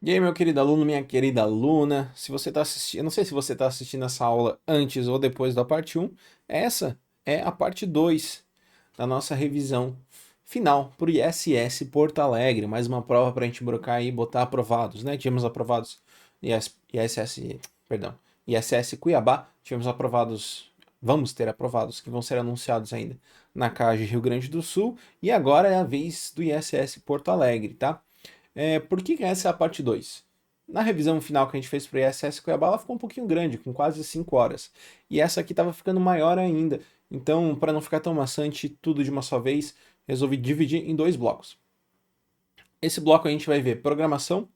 E aí, meu querido aluno, minha querida aluna, se você está assistindo, eu não sei se você está assistindo essa aula antes ou depois da parte um, essa é a parte 2 da nossa revisão final para o ISS Porto Alegre, mais uma prova para a gente brocar aí e botar aprovados, né? Tivemos aprovados ISS, perdão, ISS Cuiabá, tivemos aprovados, vamos ter aprovados, que vão ser anunciados ainda na CAGE Rio Grande do Sul, e agora é a vez do ISS Porto Alegre, tá? Por que essa é a parte 2? Na revisão final que a gente fez para o ISS Cuiabá, ela ficou um pouquinho grande, com quase 5 horas. E essa aqui estava ficando maior ainda. Então, para não ficar tão maçante tudo de uma só vez, resolvi dividir em dois blocos. Esse bloco a gente vai ver programação,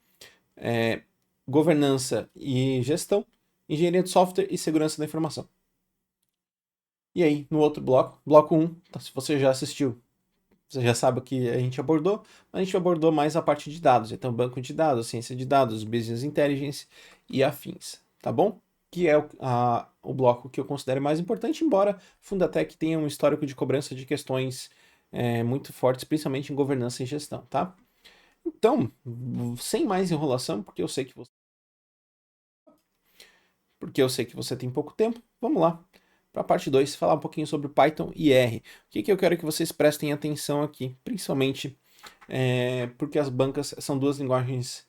é, governança e gestão, engenharia de software e segurança da informação. E aí, no outro bloco, bloco 1, se você já assistiu, você já sabe o que a gente abordou, mas a gente abordou mais a parte de dados, então banco de dados, ciência de dados, business intelligence e afins, tá bom? Que é o bloco que eu considero mais importante, embora Fundatec tenha um histórico de cobrança de questões muito fortes, principalmente em governança e gestão, tá? Então, sem mais enrolação, porque eu sei que você tem pouco tempo, vamos lá para a parte 2, falar um pouquinho sobre Python e R. O que eu quero que vocês prestem atenção aqui, principalmente porque as bancas são duas linguagens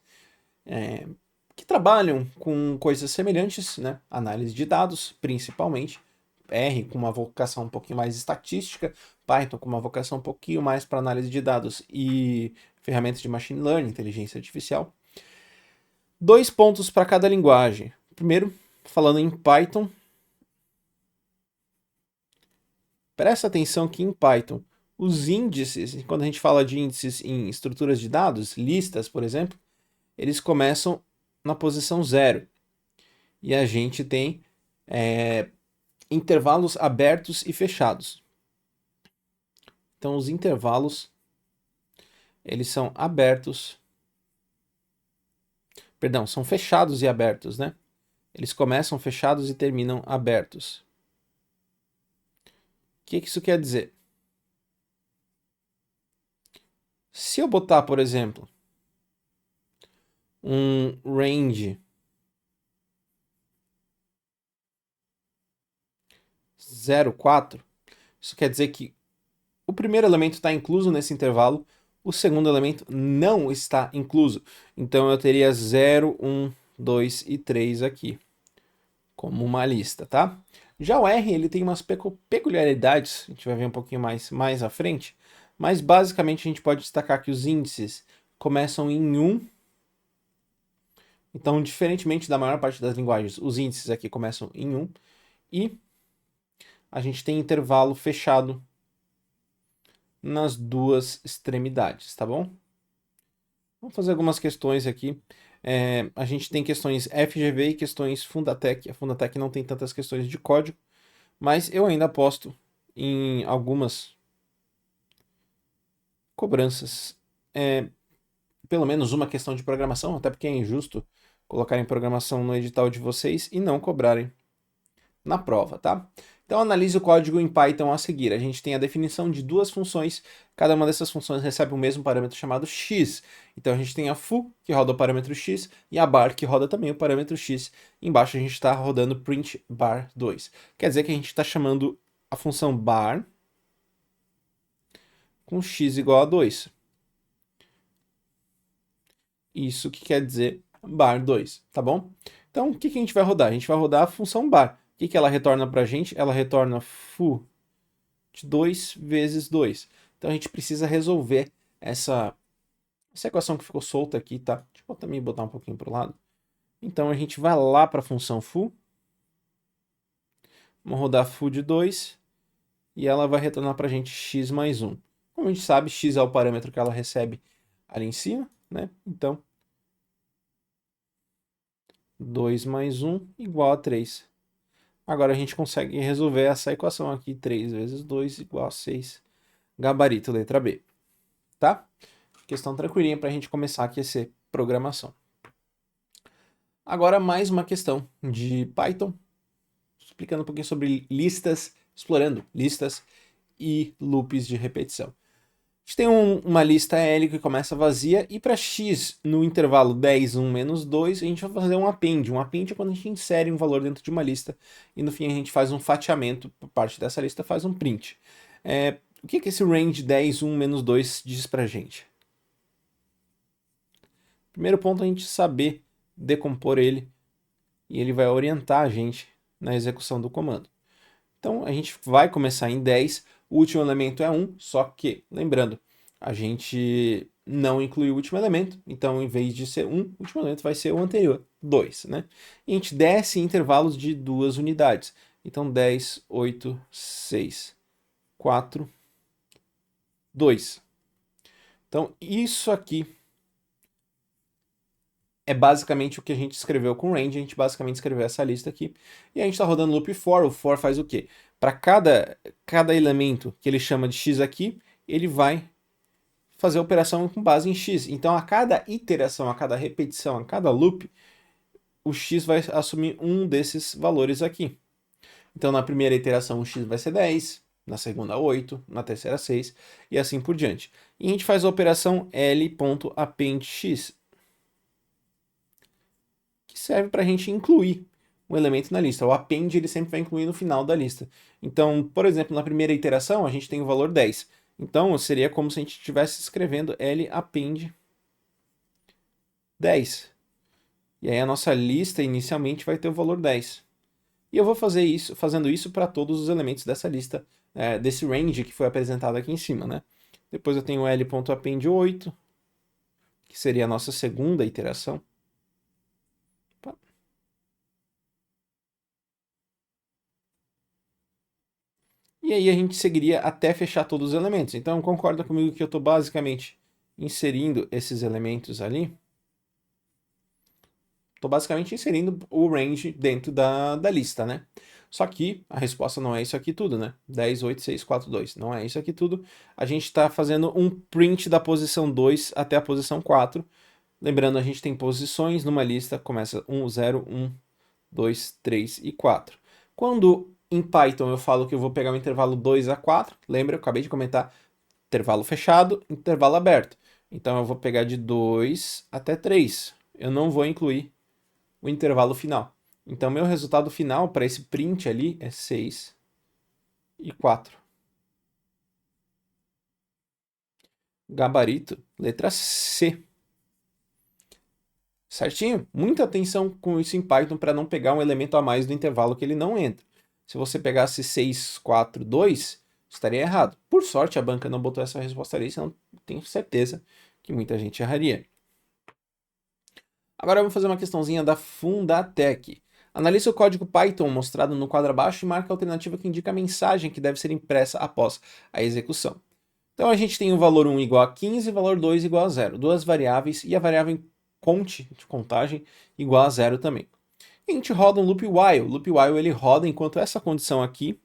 é, que trabalham com coisas semelhantes, né? Análise de dados, principalmente. R com uma vocação um pouquinho mais estatística, Python com uma vocação um pouquinho mais para análise de dados e ferramentas de machine learning, inteligência artificial. 2 pontos para cada linguagem. Primeiro, falando em Python, presta atenção que em Python os índices, quando a gente fala de índices em estruturas de dados, listas, por exemplo, eles começam na posição 0. E a gente tem intervalos abertos e fechados. Então, os intervalos, eles são abertos, perdão, são fechados e abertos, né? Eles começam fechados e terminam abertos. O que isso quer dizer? Se eu botar, por exemplo, um range 0,4, isso quer dizer que o primeiro elemento está incluso nesse intervalo, o segundo elemento não está incluso. Então eu teria 0, 1, 2 e 3 aqui, como uma lista, tá? Já o R ele tem umas peculiaridades, a gente vai ver um pouquinho mais à frente, mas basicamente a gente pode destacar que os índices começam em 1. Então, diferentemente da maior parte das linguagens, os índices aqui começam em 1 e a gente tem intervalo fechado nas duas extremidades, tá bom? Vamos fazer algumas questões aqui. A gente tem questões FGV e questões Fundatec. A Fundatec não tem tantas questões de código, mas eu ainda aposto em algumas cobranças. Pelo menos uma questão de programação, até porque é injusto colocarem programação no edital de vocês e não cobrarem na prova, tá? Então analise o código em Python a seguir. A gente tem a definição de duas funções, cada uma dessas funções recebe o mesmo parâmetro chamado x. Então a gente tem a foo, que roda o parâmetro x, e a bar, que roda também o parâmetro x. Embaixo a gente está rodando print bar 2. Quer dizer que a gente está chamando a função bar com x igual a 2. Isso que quer dizer bar 2, tá bom? Então o que a gente vai rodar? A gente vai rodar a função bar. O que ela retorna para a gente? Ela retorna foo de 2 vezes 2. Então a gente precisa resolver essa equação que ficou solta aqui, tá? Deixa eu também botar um pouquinho para o lado. Então a gente vai lá para a função foo, vamos rodar foo de 2 e ela vai retornar para a gente x mais 1. Como a gente sabe, x é o parâmetro que ela recebe ali em cima, né? Então 2 mais 1 igual a 3. Agora a gente consegue resolver essa equação aqui, 3 vezes 2 igual a 6. Gabarito letra B, tá? Questão tranquilinha para a gente começar a aquecer programação. Agora mais uma questão de Python, explicando um pouquinho sobre listas, explorando listas e loops de repetição. A gente tem uma lista L que começa vazia, e para x no intervalo 10, 1, menos 2, a gente vai fazer um append. Um append é quando a gente insere um valor dentro de uma lista, e no fim a gente faz um fatiamento, por parte dessa lista faz um print. O que esse range 10, 1, menos 2 diz pra gente? Primeiro ponto é a gente saber decompor ele, e ele vai orientar a gente na execução do comando. Então a gente vai começar em 10, o último elemento é 1, só que, lembrando, a gente não incluiu o último elemento, então em vez de ser 1, o último elemento vai ser o anterior, 2, né? E a gente desce em intervalos de 2 unidades. Então 10, 8, 6, 4, 2. Então isso aqui é basicamente o que a gente escreveu com range. A gente basicamente escreveu essa lista aqui. E a gente está rodando loop for. O for faz o quê? Para cada elemento que ele chama de x aqui, ele vai fazer a operação com base em x. Então, a cada iteração, a cada repetição, a cada loop, o x vai assumir um desses valores aqui. Então, na primeira iteração, o x vai ser 10, na segunda, 8, na terceira, 6, e assim por diante. E a gente faz a operação L.appendx, que serve para a gente incluir um elemento na lista. O append ele sempre vai incluir no final da lista. Então, por exemplo, na primeira iteração, a gente tem o valor 10. Então, seria como se a gente estivesse escrevendo L.append 10. E aí a nossa lista inicialmente vai ter o valor 10. E eu vou fazendo isso para todos os elementos dessa lista, desse range que foi apresentado aqui em cima, né? Depois eu tenho L.append 8, que seria a nossa segunda iteração. E aí a gente seguiria até fechar todos os elementos. Então concorda comigo que eu estou basicamente inserindo esses elementos ali? Estou basicamente inserindo o range dentro da lista, né? Só que a resposta não é isso aqui tudo, né? 10, 8, 6, 4, 2. Não é isso aqui tudo. A gente está fazendo um print da posição 2 até a posição 4. Lembrando, a gente tem posições numa lista, começa 1, 0, 1, 2, 3 e 4. Quando em Python eu falo que eu vou pegar o intervalo 2 a 4, lembra, eu acabei de comentar, intervalo fechado, intervalo aberto. Então eu vou pegar de 2 até 3. Eu não vou incluir o intervalo final. Então meu resultado final para esse print ali é 6 e 4. Gabarito, letra C. Certinho? Muita atenção com isso em Python para não pegar um elemento a mais do intervalo que ele não entra. Se você pegasse 6, 4, 2, estaria errado. Por sorte, a banca não botou essa resposta ali, senão tenho certeza que muita gente erraria. Agora vamos fazer uma questãozinha da Fundatec. Analise o código Python mostrado no quadro abaixo e marque a alternativa que indica a mensagem que deve ser impressa após a execução. Então a gente tem o valor 1 igual a 15 e o valor 2 igual a 0. Duas variáveis e a variável conte, de contagem, igual a 0 também. E a gente roda um loop while. O loop while ele roda enquanto essa condição aqui,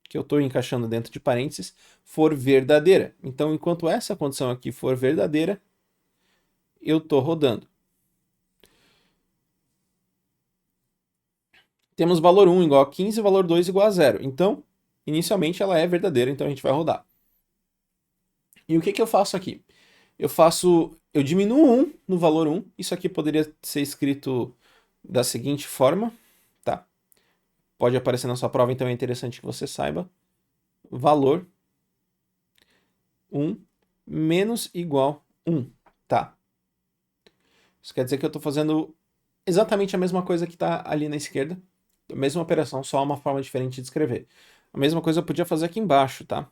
que eu estou encaixando dentro de parênteses, for verdadeira. Então, enquanto essa condição aqui for verdadeira, eu estou rodando. Temos valor 1 igual a 15 e valor 2 igual a 0. Então, inicialmente ela é verdadeira, então a gente vai rodar. E o que eu faço aqui? Eu diminuo 1 no valor 1. Isso aqui poderia ser escrito da seguinte forma, tá? Pode aparecer na sua prova, então é interessante que você saiba. Valor 1 menos igual 1, tá? Isso quer dizer que eu estou fazendo exatamente a mesma coisa que está ali na esquerda. A mesma operação, só uma forma diferente de escrever. A mesma coisa eu podia fazer aqui embaixo, tá?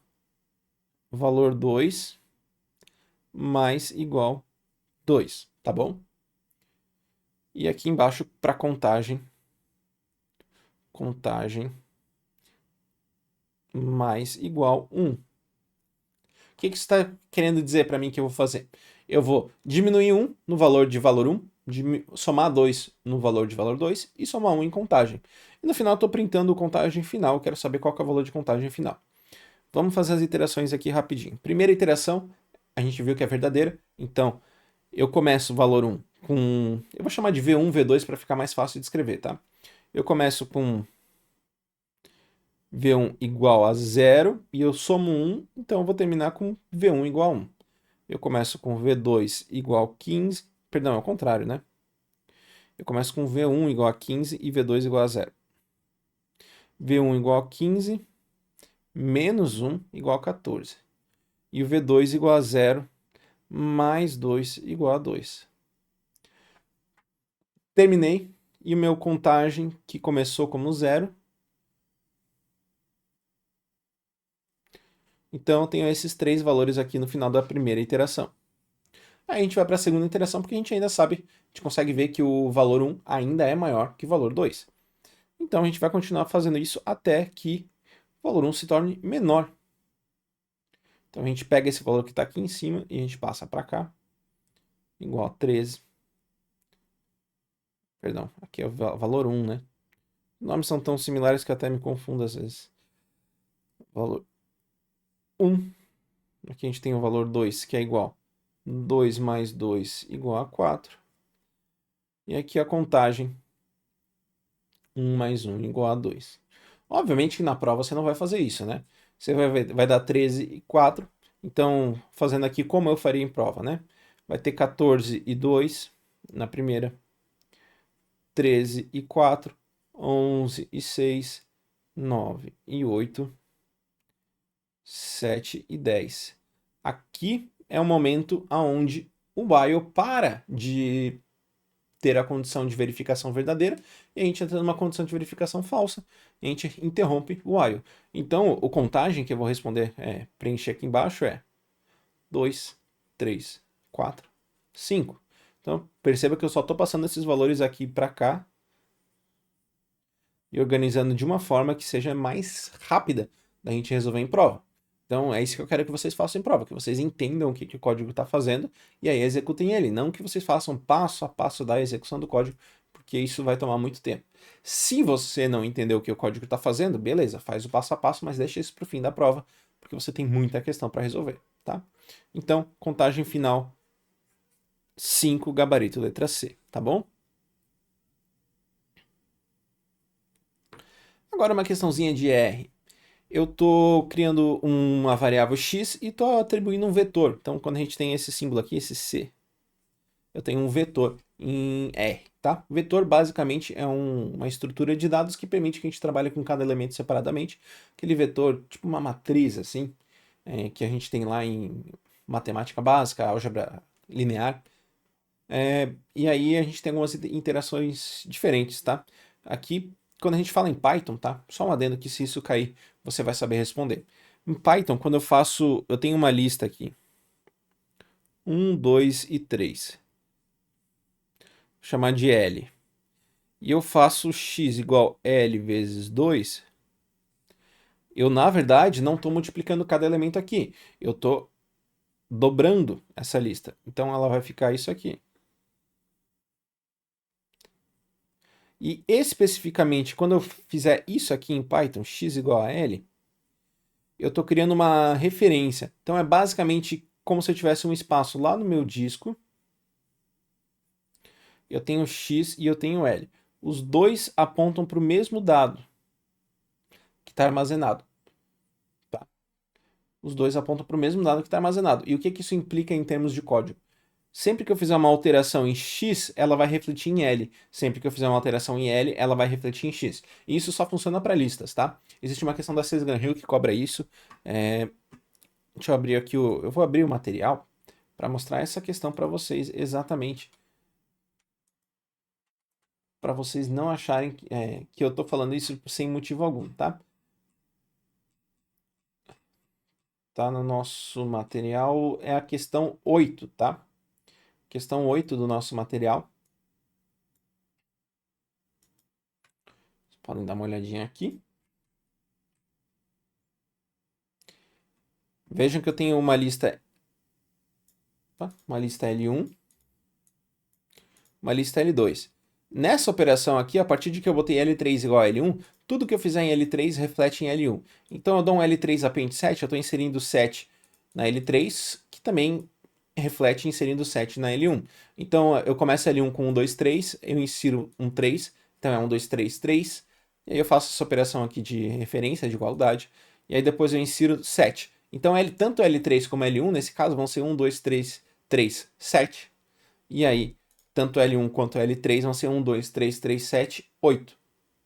Valor 2 mais igual 2, tá bom? E aqui embaixo, para contagem mais igual 1. O que você está querendo dizer para mim que eu vou fazer? Eu vou diminuir 1 no valor de valor 1, somar 2 no valor de valor 2 e somar 1 em contagem. E no final eu estou printando a contagem final, quero saber qual que é o valor de contagem final. Vamos fazer as iterações aqui rapidinho. Primeira iteração, a gente viu que é verdadeira, então eu começo o valor 1 com... Eu vou chamar de V1, V2 para ficar mais fácil de escrever, tá? Eu começo com V1 igual a 0 e eu somo 1, então eu vou terminar com V1 igual a 1. Eu começo com V2 igual a 15, perdão, é o contrário, né? Eu começo com V1 igual a 15 e V2 igual a 0. V1 igual a 15, menos 1 igual a 14. E o V2 igual a 0, mais 2 igual a 2. Terminei, e o meu contagem, que começou como 0, então eu tenho esses 3 valores aqui no final da primeira iteração. Aí a gente vai para a segunda iteração, porque a gente ainda sabe, a gente consegue ver que o valor 1 ainda é maior que o valor 2. Então a gente vai continuar fazendo isso até que o valor 1 se torne menor. Então a gente pega esse valor que está aqui em cima e a gente passa para cá, igual a 13. Perdão, aqui é o valor 1, né? Os nomes são tão similares que eu até me confundo às vezes. Valor 1. Aqui a gente tem o valor 2, que é igual. 2 mais 2 igual a 4. E aqui a contagem. 1 mais 1 igual a 2. Obviamente que na prova você não vai fazer isso, né? Você vai dar 13 e 4. Então, fazendo aqui como eu faria em prova, né? Vai ter 14 e 2 na primeira. 13 e 4. 11 e 6. 9 e 8. 7 e 10. Aqui é o momento onde o while para de ter a condição de verificação verdadeira e a gente entra numa condição de verificação falsa e a gente interrompe o while. Então, o contagem que eu vou responder, preencher aqui embaixo é 2, 3, 4, 5. Então, perceba que eu só estou passando esses valores aqui para cá e organizando de uma forma que seja mais rápida da gente resolver em prova. Então, é isso que eu quero que vocês façam em prova, que vocês entendam o que o código está fazendo e aí executem ele. Não que vocês façam passo a passo da execução do código, porque isso vai tomar muito tempo. Se você não entender o que o código está fazendo, beleza, faz o passo a passo, mas deixa isso para o fim da prova, porque você tem muita questão para resolver, tá? Então, contagem final 5, gabarito letra C, tá bom? Agora uma questãozinha de R. Eu estou criando uma variável x e estou atribuindo um vetor. Então, quando a gente tem esse símbolo aqui, esse C, eu tenho um vetor em R, tá? Vetor, basicamente, é uma estrutura de dados que permite que a gente trabalhe com cada elemento separadamente. Aquele vetor, tipo uma matriz, assim, que a gente tem lá em matemática básica, álgebra linear. E aí a gente tem algumas interações diferentes, tá? Aqui, quando a gente fala em Python, tá? Só um adendo que se isso cair, você vai saber responder. Em Python, quando eu tenho uma lista aqui. 1, 2 e 3. Vou chamar de L. E eu faço x igual L vezes 2. Eu, na verdade, não estou multiplicando cada elemento aqui. Eu estou dobrando essa lista. Então, ela vai ficar isso aqui. E especificamente, quando eu fizer isso aqui em Python, x igual a L, eu estou criando uma referência. Então é basicamente como se eu tivesse um espaço lá no meu disco. Eu tenho x e eu tenho L. Os dois apontam para o mesmo dado que está armazenado. Tá? Os dois apontam para o mesmo dado que está armazenado. E o que isso implica em termos de código? Sempre que eu fizer uma alteração em x, ela vai refletir em L. Sempre que eu fizer uma alteração em L, ela vai refletir em x. E isso só funciona para listas, tá? Existe uma questão da Sesgan-Hill que cobra isso. Deixa eu abrir aqui eu vou abrir o material para mostrar essa questão para vocês exatamente. Para vocês não acharem que eu estou falando isso sem motivo algum, tá? Tá no nosso material, é a questão 8, tá? Questão 8 do nosso material. Vocês podem dar uma olhadinha aqui. Vejam que eu tenho uma lista L1, uma lista L2. Nessa operação aqui, a partir de que eu botei L3 igual a L1, tudo que eu fizer em L3 reflete em L1. Então eu dou um L3 append 7, eu estou inserindo 7 na L3, que também reflete inserindo 7 na L1. Então eu começo L1 com 1, 2, 3, eu insiro um 3, então é 1, 2, 3, 3. E aí eu faço essa operação aqui de referência, de igualdade. E aí depois eu insiro 7. Então tanto L3 como L1, nesse caso, vão ser 1, 2, 3, 3, 7. E aí, tanto L1 quanto L3 vão ser 1, 2, 3, 3, 7, 8.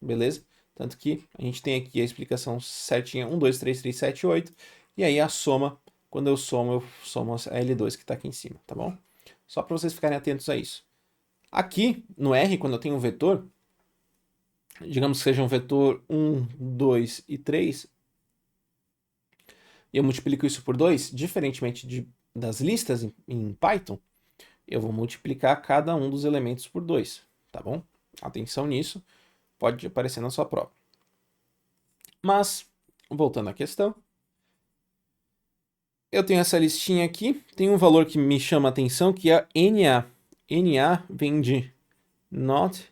Beleza? Tanto que a gente tem aqui a explicação certinha, 1, 2, 3, 3, 7, 8. E aí a soma, quando eu somo a L2 que está aqui em cima, tá bom? Só para vocês ficarem atentos a isso. Aqui, no R, quando eu tenho um vetor, digamos que seja um vetor 1, 2 e 3, e eu multiplico isso por 2, diferentemente das listas em Python, eu vou multiplicar cada um dos elementos por 2, tá bom? Atenção nisso, pode aparecer na sua prova. Mas, voltando à questão, eu tenho essa listinha aqui, tem um valor que me chama a atenção, que é NA. NA vem de Not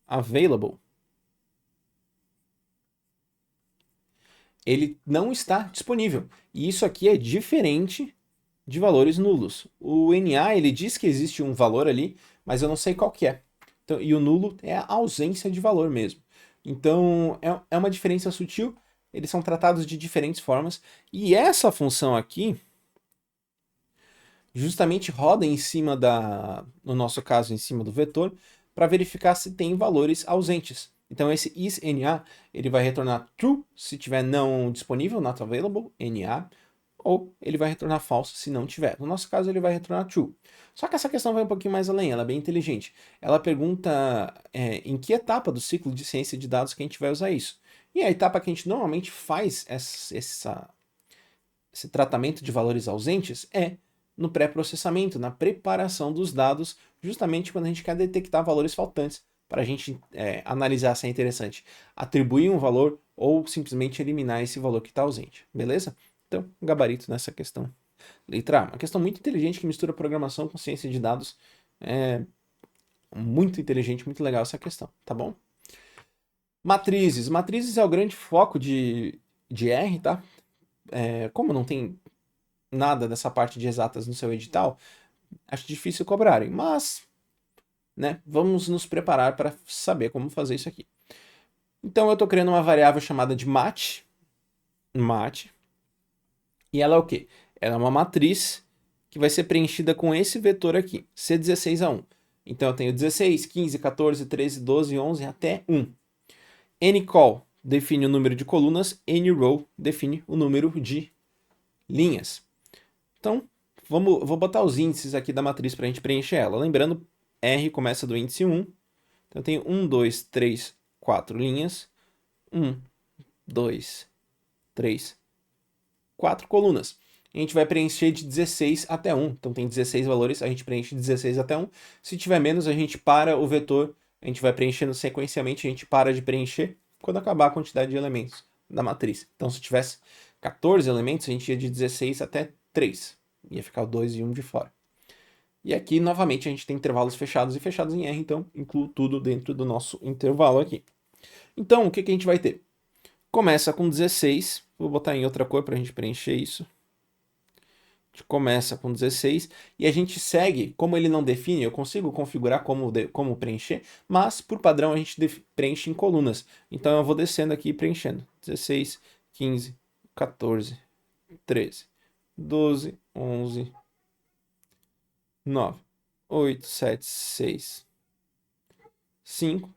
Available. Ele não está disponível. E isso aqui é diferente de valores nulos. O NA, ele diz que existe um valor ali, mas eu não sei qual que é. Então, e o nulo é a ausência de valor mesmo. Então, é uma diferença sutil, eles são tratados de diferentes formas. E essa função aqui, justamente roda em cima no nosso caso, em cima do vetor, para verificar se tem valores ausentes. Então esse isNA, ele vai retornar true se tiver não disponível, not available, NA, ou ele vai retornar false se não tiver. No nosso caso, ele vai retornar true. Só que essa questão vai um pouquinho mais além, ela é bem inteligente. Ela pergunta em que etapa do ciclo de ciência de dados que a gente vai usar isso. E a etapa que a gente normalmente faz esse tratamento de valores ausentes é no pré-processamento, na preparação dos dados, justamente quando a gente quer detectar valores faltantes, para a gente analisar se é interessante atribuir um valor ou simplesmente eliminar esse valor que está ausente, beleza? Então, gabarito nessa questão. Letra A, uma questão muito inteligente que mistura programação com ciência de dados. É muito inteligente, muito legal essa questão, tá bom? Matrizes. Matrizes é o grande foco de R, tá? Como não tem nada dessa parte de exatas no seu edital, acho difícil cobrarem, mas, né, vamos nos preparar para saber como fazer isso aqui. Então eu estou criando uma variável chamada de mat, e ela é o quê? Ela é uma matriz que vai ser preenchida com esse vetor aqui, C16A1. Então eu tenho 16, 15, 14, 13, 12, 11 até 1. Ncol define o número de colunas, nrow define o número de linhas. Então, vou botar os índices aqui da matriz para a gente preencher ela. Lembrando, R começa do índice 1. Então, eu tenho 1, 2, 3, 4 linhas. 1, 2, 3, 4 colunas. A gente vai preencher de 16 até 1. Então, tem 16 valores, a gente preenche de 16 até 1. Se tiver menos, a gente para o vetor. A gente vai preenchendo sequencialmente, a gente para de preencher quando acabar a quantidade de elementos da matriz. Então, se tivesse 14 elementos, a gente ia de 16 até 3. Ia ficar o 2 e 1 de fora. E aqui, novamente, a gente tem intervalos fechados e fechados em R, então incluo tudo dentro do nosso intervalo aqui. Então, o que a gente vai ter? Começa com 16, vou botar em outra cor para a gente preencher isso. A gente começa com 16 e a gente segue, como ele não define, eu consigo configurar como preencher, mas por padrão a gente preenche em colunas. Então eu vou descendo aqui e preenchendo. 16, 15, 14, 13, 12, 11, 9, 8, 7, 6, 5,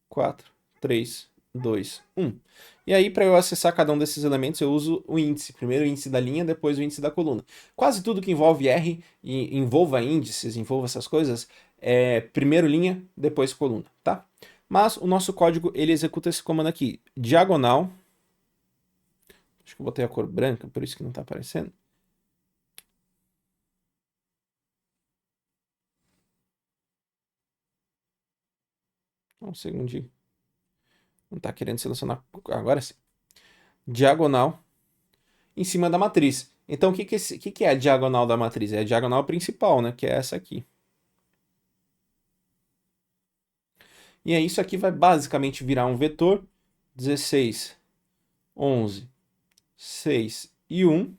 4, 3, 2, 1. E aí, para eu acessar cada um desses elementos, eu uso o índice. Primeiro o índice da linha, depois o índice da coluna. Quase tudo que envolve R e envolva índices, envolva essas coisas, é primeiro linha, depois coluna, tá? Mas o nosso código, ele executa esse comando aqui, diagonal. Acho que eu botei a cor branca, por isso que não está aparecendo. Um segundinho. Não está querendo selecionar agora sim. Diagonal em cima da matriz. Então, o que é a diagonal da matriz? É a diagonal principal, né? Que é essa aqui. E aí, isso aqui vai basicamente virar um vetor. 16, 11, 6 e 1.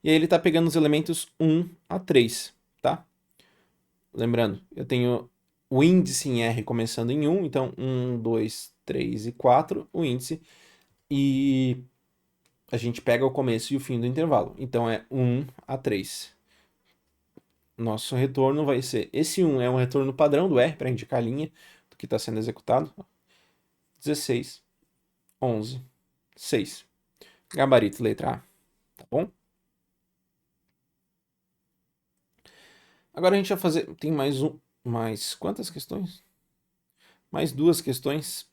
E aí, ele está pegando os elementos 1 a 3, tá? Lembrando, eu tenho o índice em R começando em 1, então 1, 2, 3 e 4, o índice, e a gente pega o começo e o fim do intervalo. Então é 1 a 3. Nosso retorno vai ser, esse 1 é um retorno padrão do R, para indicar a linha do que está sendo executado. 16, 11, 6. Gabarito letra A, tá bom? Agora a gente vai fazer, tem mais quantas questões? Mais duas questões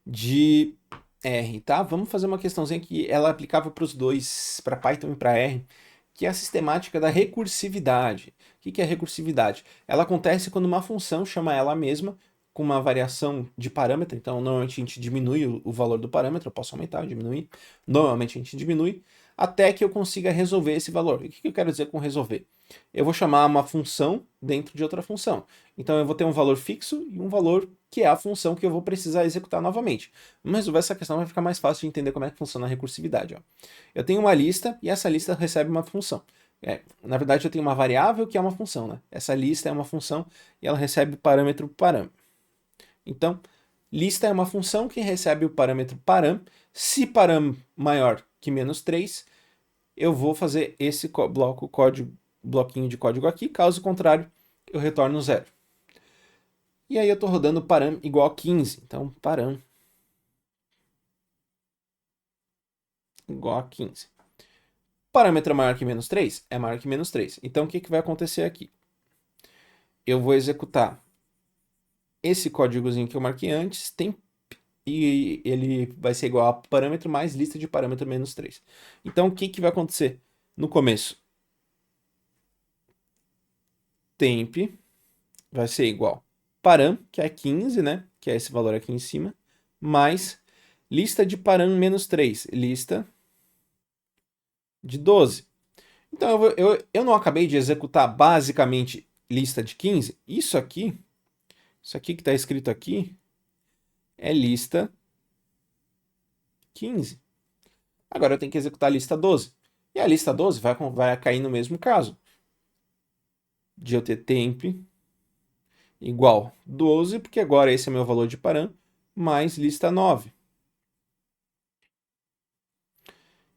de R, tá? Vamos fazer uma questãozinha que ela é aplicável para os dois, para Python e para R, que é a sistemática da recursividade. O que é recursividade? Ela acontece quando uma função chama ela mesma com uma variação de parâmetro, então normalmente a gente diminui o valor do parâmetro, eu posso aumentar, diminuir, normalmente a gente diminui, até que eu consiga resolver esse valor. E o que eu quero dizer com resolver? Eu vou chamar uma função dentro de outra função. Então eu vou ter um valor fixo e um valor que é a função que eu vou precisar executar novamente. Mas resolver essa questão vai ficar mais fácil de entender como é que funciona a recursividade. Ó. Eu tenho uma lista e essa lista recebe uma função. Na verdade, eu tenho uma variável que é uma função. Né? Essa lista é uma função e ela recebe o parâmetro param. Então, lista é uma função que recebe o parâmetro param. Se param maior que menos 3, eu vou fazer esse bloquinho de código aqui. Caso contrário, eu retorno 0. E aí eu estou rodando param igual a 15. Então, param igual a 15. Parâmetro maior que menos 3 é maior que menos 3. Então, o que vai acontecer aqui? Eu vou executar esse códigozinho que eu marquei antes, e ele vai ser igual a parâmetro mais lista de parâmetro menos 3. Então, o que vai acontecer? No começo, temp vai ser igual param, que é 15, né? Que é esse valor aqui em cima, mais lista de param menos 3, lista de 12. Então, eu não acabei de executar basicamente lista de 15? Isso aqui que está escrito aqui, é lista 15. Agora eu tenho que executar a lista 12. E a lista 12 vai cair no mesmo caso. De eu ter temp igual 12, porque agora esse é meu valor de param, mais lista 9.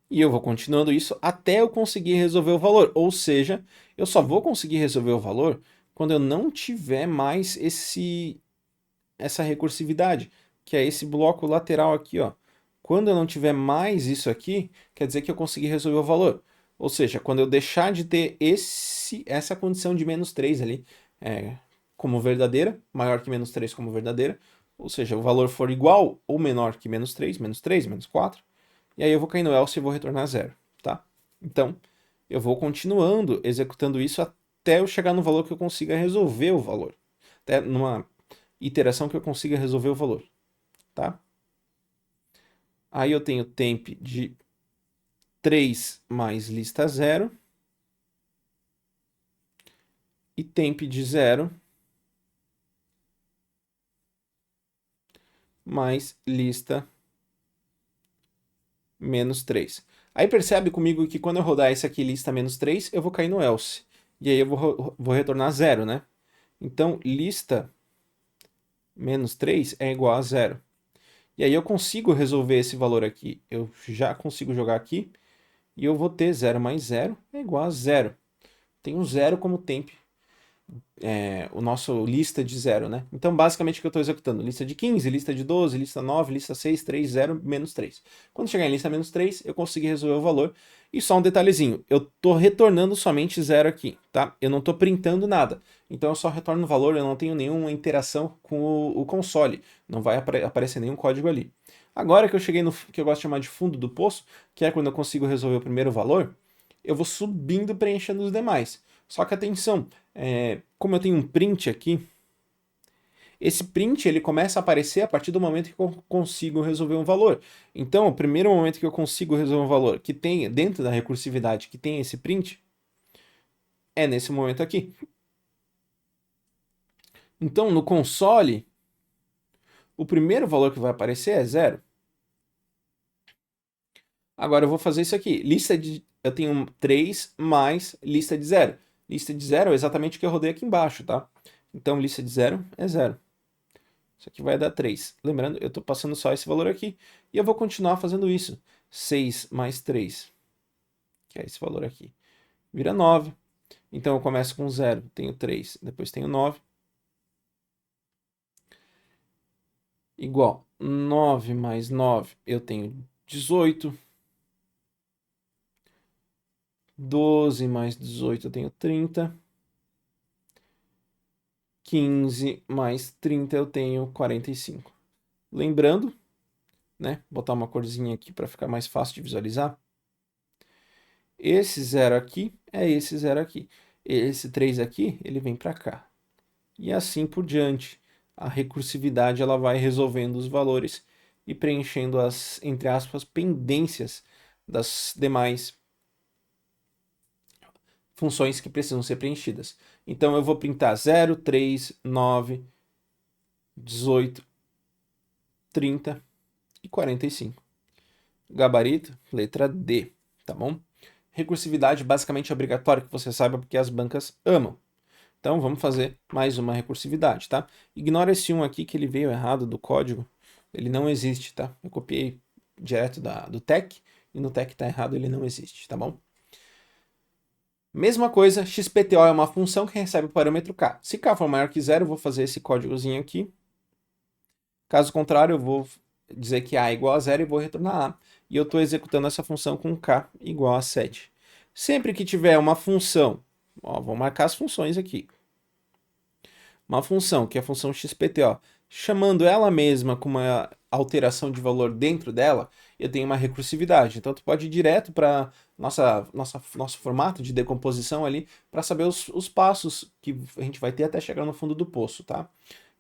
E eu vou continuando isso até eu conseguir resolver o valor. Ou seja, eu só vou conseguir resolver o valor quando eu não tiver mais essa recursividade, que é esse bloco lateral aqui, ó. Quando eu não tiver mais isso aqui, quer dizer que eu consegui resolver o valor. Ou seja, quando eu deixar de ter essa condição de menos 3 ali como verdadeira, maior que menos 3 como verdadeira, ou seja, o valor for igual ou menor que menos 3, menos 4, e aí eu vou cair no else e vou retornar 0, tá? Então, eu vou continuando executando isso até eu chegar no valor que eu consiga resolver o valor. Até numa iteração que eu consiga resolver o valor, tá? Aí eu tenho temp de 3 mais lista 0 e temp de 0 mais lista menos 3. Aí percebe comigo que quando eu rodar esse aqui, lista menos 3, eu vou cair no else. E aí eu vou retornar 0, né? Então, lista menos 3 é igual a 0. E aí eu consigo resolver esse valor aqui. Eu já consigo jogar aqui. E eu vou ter 0 mais 0 é igual a 0. Tem um 0 como temp. O nosso lista de 0, né? Então, basicamente, o que eu estou executando? Lista de 15, lista de 12, lista 9, lista 6, 3, 0, menos 3. Quando chegar em lista menos 3, eu consegui resolver o valor. E só um detalhezinho, eu estou retornando somente 0 aqui, tá? Eu não estou printando nada. Então, eu só retorno o valor, eu não tenho nenhuma interação com o console. Não vai aparecer nenhum código ali. Agora que eu cheguei no que eu gosto de chamar de fundo do poço, que é quando eu consigo resolver o primeiro valor, eu vou subindo preenchendo os demais. Só que atenção, como eu tenho um print aqui, esse print ele começa a aparecer a partir do momento que eu consigo resolver um valor. Então, o primeiro momento que eu consigo resolver um valor que tem dentro da recursividade que tem esse print é nesse momento aqui. Então, no console, o primeiro valor que vai aparecer é 0. Agora eu vou fazer isso aqui. Eu tenho 3 mais lista de 0. Lista de 0 é exatamente o que eu rodei aqui embaixo, tá? Então, lista de 0 é 0. Isso aqui vai dar 3. Lembrando, eu estou passando só esse valor aqui. E eu vou continuar fazendo isso. 6 mais 3, que é esse valor aqui, vira 9. Então, eu começo com 0, tenho 3, depois tenho 9. Igual 9 mais 9, eu tenho 18. 12 mais 18, eu tenho 30. 15 mais 30, eu tenho 45. Lembrando, né, botar uma corzinha aqui para ficar mais fácil de visualizar. Esse 0 aqui é esse 0 aqui. Esse 3 aqui, ele vem para cá. E assim por diante. A recursividade ela vai resolvendo os valores e preenchendo as, entre aspas, pendências das demais funções que precisam ser preenchidas. Então, eu vou printar 0, 3, 9, 18, 30 e 45. Gabarito, letra D, tá bom? Recursividade basicamente é obrigatório que você saiba porque as bancas amam. Então, vamos fazer mais uma recursividade, tá? Ignora esse 1 aqui que ele veio errado do código. Ele não existe, tá? Eu copiei direto do TEC e no TEC tá errado, ele não existe, tá bom? Mesma coisa, XPTO é uma função que recebe o parâmetro k. Se k for maior que 0, eu vou fazer esse códigozinho aqui. Caso contrário, eu vou dizer que a é igual a 0 e vou retornar a. E eu estou executando essa função com k igual a 7. Sempre que tiver uma função, ó, vou marcar as funções aqui. Uma função, que é a função XPTO, chamando ela mesma com uma alteração de valor dentro dela, eu tenho uma recursividade. Então, tu pode ir direto para nosso formato de decomposição ali, para saber os passos que a gente vai ter até chegar no fundo do poço, tá?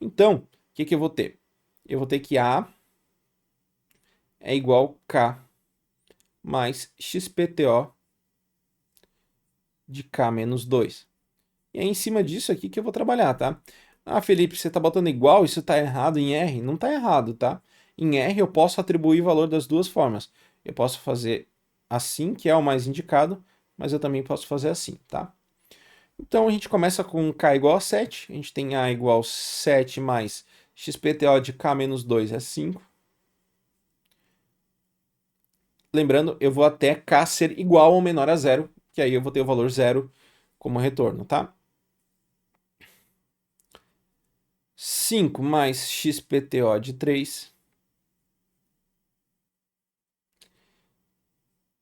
Então, o que eu vou ter? Eu vou ter que A é igual K mais XPTO de K menos 2. E é em cima disso aqui que eu vou trabalhar, tá? Ah, Felipe, você está botando igual, isso está errado em R? Não está errado, tá? Em R eu posso atribuir valor das duas formas. Eu posso fazer assim, que é o mais indicado, mas eu também posso fazer assim, tá? Então a gente começa com K igual a 7, a gente tem A igual a 7 mais XPTO de K menos 2 é 5. Lembrando, eu vou até K ser igual ou menor a 0, que aí eu vou ter o valor 0 como retorno, tá? 5 mais XPTO de 3.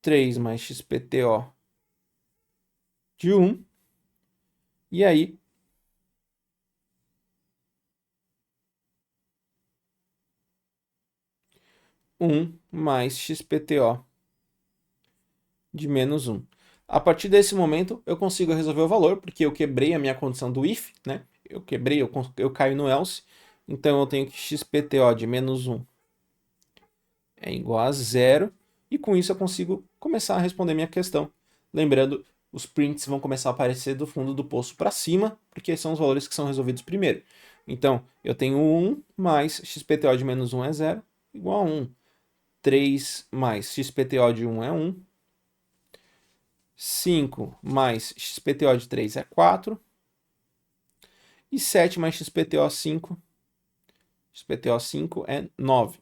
3 mais XPTO de 1. E aí, mais XPTO de menos 1. A partir desse momento, eu consigo resolver o valor, porque eu quebrei a minha condição do if, né? Eu quebrei, eu caio no else. Então, eu tenho que XPTO de menos 1 é igual a 0. E com isso, eu consigo começar a responder minha questão. Lembrando, os prints vão começar a aparecer do fundo do poço para cima, porque são os valores que são resolvidos primeiro. Então, eu tenho 1 mais XPTO de menos 1 é 0, igual a 1. 3 mais XPTO de 1 é 1. 5 mais XPTO de 3 é 4. E 7 mais XPTO5 é 9.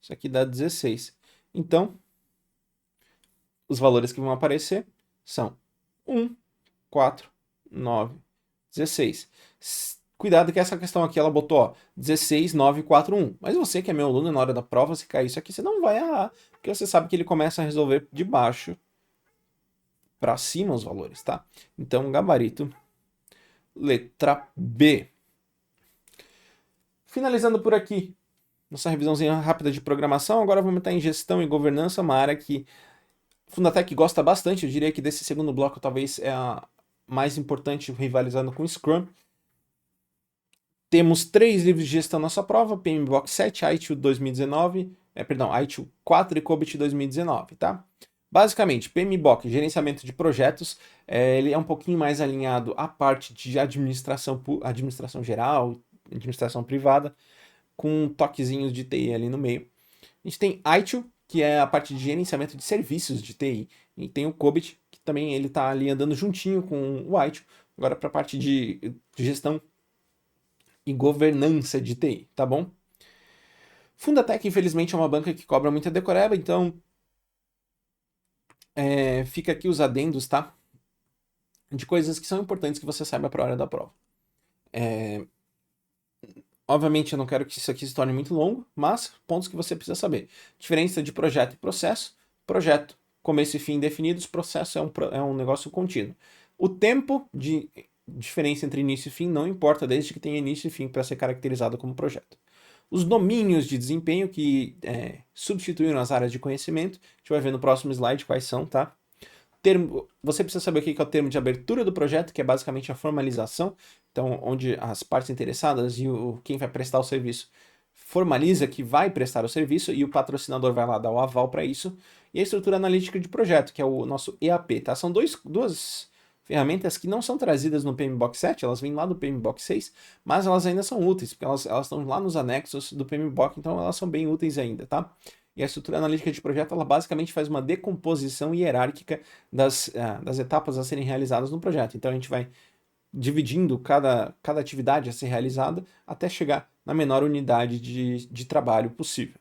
Isso aqui dá 16. Então, os valores que vão aparecer são 1, 4, 9, 16. Cuidado que essa questão aqui ela botou ó, 16, 9, 4, 1. Mas você que é meu aluno, na hora da prova, se cair isso aqui, você não vai errar. Porque você sabe que ele começa a resolver de baixo para cima os valores, tá? Então, gabarito, letra B. Finalizando por aqui, nossa revisãozinha rápida de programação. Agora vamos estar em gestão e governança, uma área que Fundatec gosta bastante. Eu diria que desse segundo bloco talvez é a mais importante, rivalizando com o Scrum. Temos 3 livros de gestão na nossa prova, PMBOK 7, ITIL 2019, ITIL 4 e COBIT 2019, tá? Basicamente, PMBOK, gerenciamento de projetos, ele é um pouquinho mais alinhado à parte de administração geral, administração privada, com toquezinhos de TI ali no meio. A gente tem ITIL, que é a parte de gerenciamento de serviços de TI, e tem o COBIT, que também ele está ali andando juntinho com o ITIL, agora para a parte de gestão e governança de TI, tá bom? Fundatec, infelizmente, é uma banca que cobra muita decoreba, então fica aqui os adendos, tá? De coisas que são importantes que você saiba para a hora da prova. Obviamente, eu não quero que isso aqui se torne muito longo, mas pontos que você precisa saber. Diferença de projeto e processo. Projeto, começo e fim definidos. Processo é um negócio contínuo. O tempo de diferença entre início e fim não importa, desde que tenha início e fim para ser caracterizado como projeto. Os domínios de desempenho que substituíram as áreas de conhecimento. A gente vai ver no próximo slide quais são, tá? Você precisa saber o que é o termo de abertura do projeto, que é basicamente a formalização. Então, onde as partes interessadas e quem vai prestar o serviço formaliza que vai prestar o serviço e o patrocinador vai lá dar o aval para isso. E a estrutura analítica de projeto, que é o nosso EAP, tá? São duas ferramentas que não são trazidas no PMBOK 7, elas vêm lá do PMBOK 6, mas elas ainda são úteis, porque elas estão lá nos anexos do PMBOK, então elas são bem úteis ainda, tá? E a estrutura analítica de projeto, ela basicamente faz uma decomposição hierárquica das etapas a serem realizadas no projeto. Então a gente vai dividindo cada atividade a ser realizada até chegar na menor unidade de trabalho possível.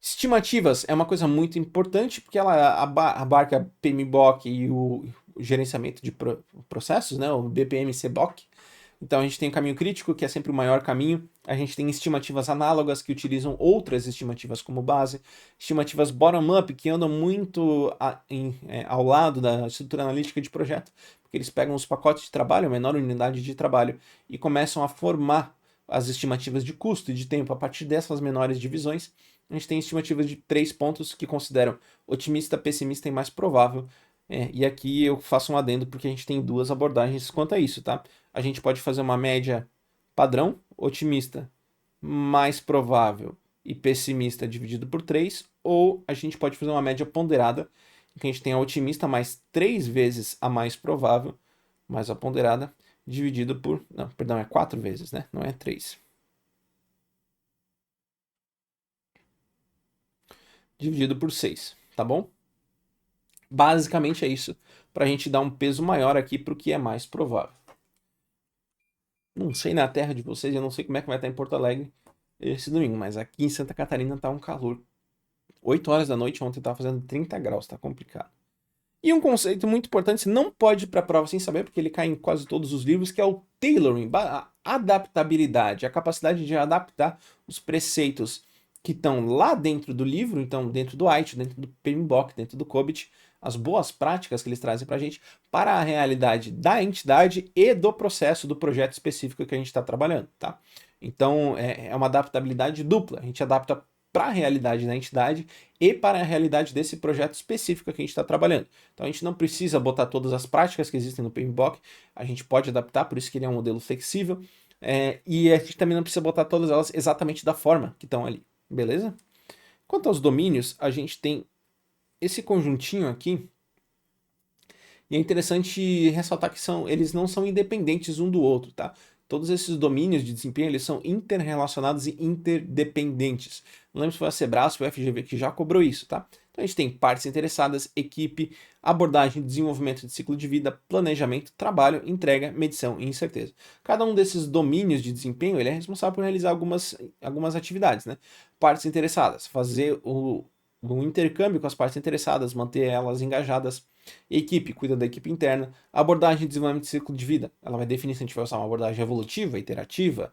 Estimativas é uma coisa muito importante porque ela abarca PMBOK e o gerenciamento de processos, né, o BPM-CBOK. Então a gente tem o caminho crítico, que é sempre o maior caminho. A gente tem estimativas análogas que utilizam outras estimativas como base. Estimativas bottom-up, que andam muito ao lado da estrutura analítica de projeto, porque eles pegam os pacotes de trabalho, a menor unidade de trabalho, e começam a formar as estimativas de custo e de tempo a partir dessas menores divisões. A gente tem estimativas de 3 pontos que consideram otimista, pessimista e mais provável. E aqui eu faço um adendo porque a gente tem duas abordagens quanto a isso, tá? A gente pode fazer uma média padrão, otimista, mais provável e pessimista dividido por 3, ou a gente pode fazer uma média ponderada, em que a gente tem a otimista mais 3 vezes a mais provável, mais a ponderada, dividido por... Não, perdão, é 4 vezes, né? Não é 3. Dividido por 6, tá bom? Basicamente é isso, para a gente dar um peso maior aqui para o que é mais provável. Não sei na terra de vocês, eu não sei como é que vai estar em Porto Alegre esse domingo, mas aqui em Santa Catarina tá um calor. 8 horas da noite, ontem tava fazendo 30 graus, tá complicado. E um conceito muito importante, você não pode ir para a prova sem saber, porque ele cai em quase todos os livros, que é o tailoring, a adaptabilidade, a capacidade de adaptar os preceitos que estão lá dentro do livro, então dentro do AIT, dentro do PMBOK, dentro do COBIT, as boas práticas que eles trazem para a gente, para a realidade da entidade e do processo do projeto específico que a gente está trabalhando, tá? Então é uma adaptabilidade dupla, a gente adapta para a realidade da entidade e para a realidade desse projeto específico que a gente está trabalhando. Então a gente não precisa botar todas as práticas que existem no PMBOK, a gente pode adaptar, por isso que ele é um modelo flexível, e a gente também não precisa botar todas elas exatamente da forma que estão ali, beleza? Quanto aos domínios, a gente tem esse conjuntinho aqui, e é interessante ressaltar que eles não são independentes um do outro, tá? Todos esses domínios de desempenho, eles são interrelacionados e interdependentes. Não lembro se foi a Sebrasp ou a FGV que já cobrou isso, tá? Então a gente tem partes interessadas, equipe, abordagem, desenvolvimento de ciclo de vida, planejamento, trabalho, entrega, medição e incerteza. Cada um desses domínios de desempenho, ele é responsável por realizar algumas atividades, né? Partes interessadas, fazer o intercâmbio com as partes interessadas, manter elas engajadas. Equipe, cuida da equipe interna. Abordagem de desenvolvimento de ciclo de vida. Ela vai definir se a gente vai usar uma abordagem evolutiva, iterativa,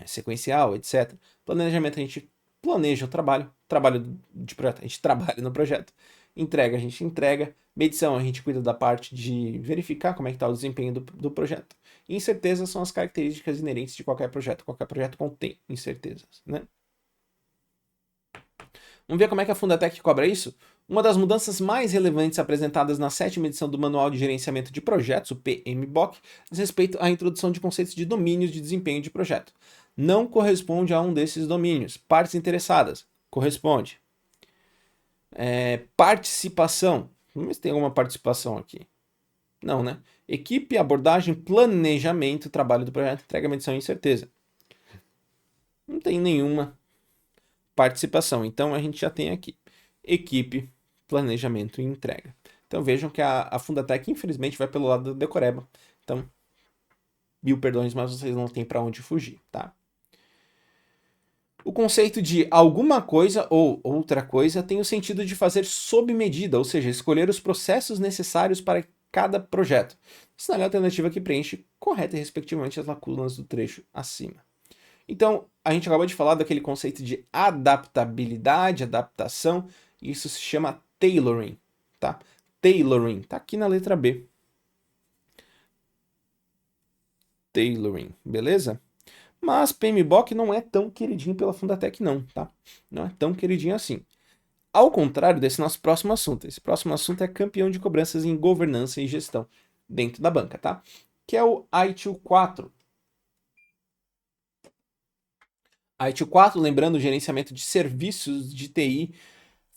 sequencial, etc. Planejamento, a gente planeja o trabalho. Trabalho de projeto, a gente trabalha no projeto. Entrega, a gente entrega. Medição, a gente cuida da parte de verificar como é que está o desempenho do projeto. E incertezas são as características inerentes de qualquer projeto. Qualquer projeto contém incertezas, né? Vamos ver como é que a Fundatec cobra isso? Uma das mudanças mais relevantes apresentadas na 7ª edição do Manual de Gerenciamento de Projetos, o PMBOK, diz respeito à introdução de conceitos de domínios de desempenho de projeto. Não corresponde a um desses domínios. Partes interessadas, corresponde. Participação, vamos ver se tem alguma participação aqui. Não, né? Equipe, abordagem, planejamento, trabalho do projeto, entrega, medição e incerteza. Não tem nenhuma participação. Então a gente já tem aqui equipe, planejamento e entrega. Então vejam que a Fundatec infelizmente vai pelo lado da decoreba. Então mil perdões, mas vocês não têm para onde fugir, tá? O conceito de alguma coisa ou outra coisa tem o sentido de fazer sob medida, ou seja, escolher os processos necessários para cada projeto. Sinale a alternativa que preenche correta e respectivamente as lacunas do trecho acima. Então, a gente acabou de falar daquele conceito de adaptabilidade, adaptação, e isso se chama tailoring, tá? Tailoring, tá aqui na letra B. Tailoring, beleza? Mas PMBOK não é tão queridinho pela Fundatec não, tá? Não é tão queridinho assim. Ao contrário desse nosso próximo assunto. Esse próximo assunto é campeão de cobranças em governança e gestão dentro da banca, tá? Que é o ITIL 4. ITIL 4, lembrando, o gerenciamento de serviços de TI.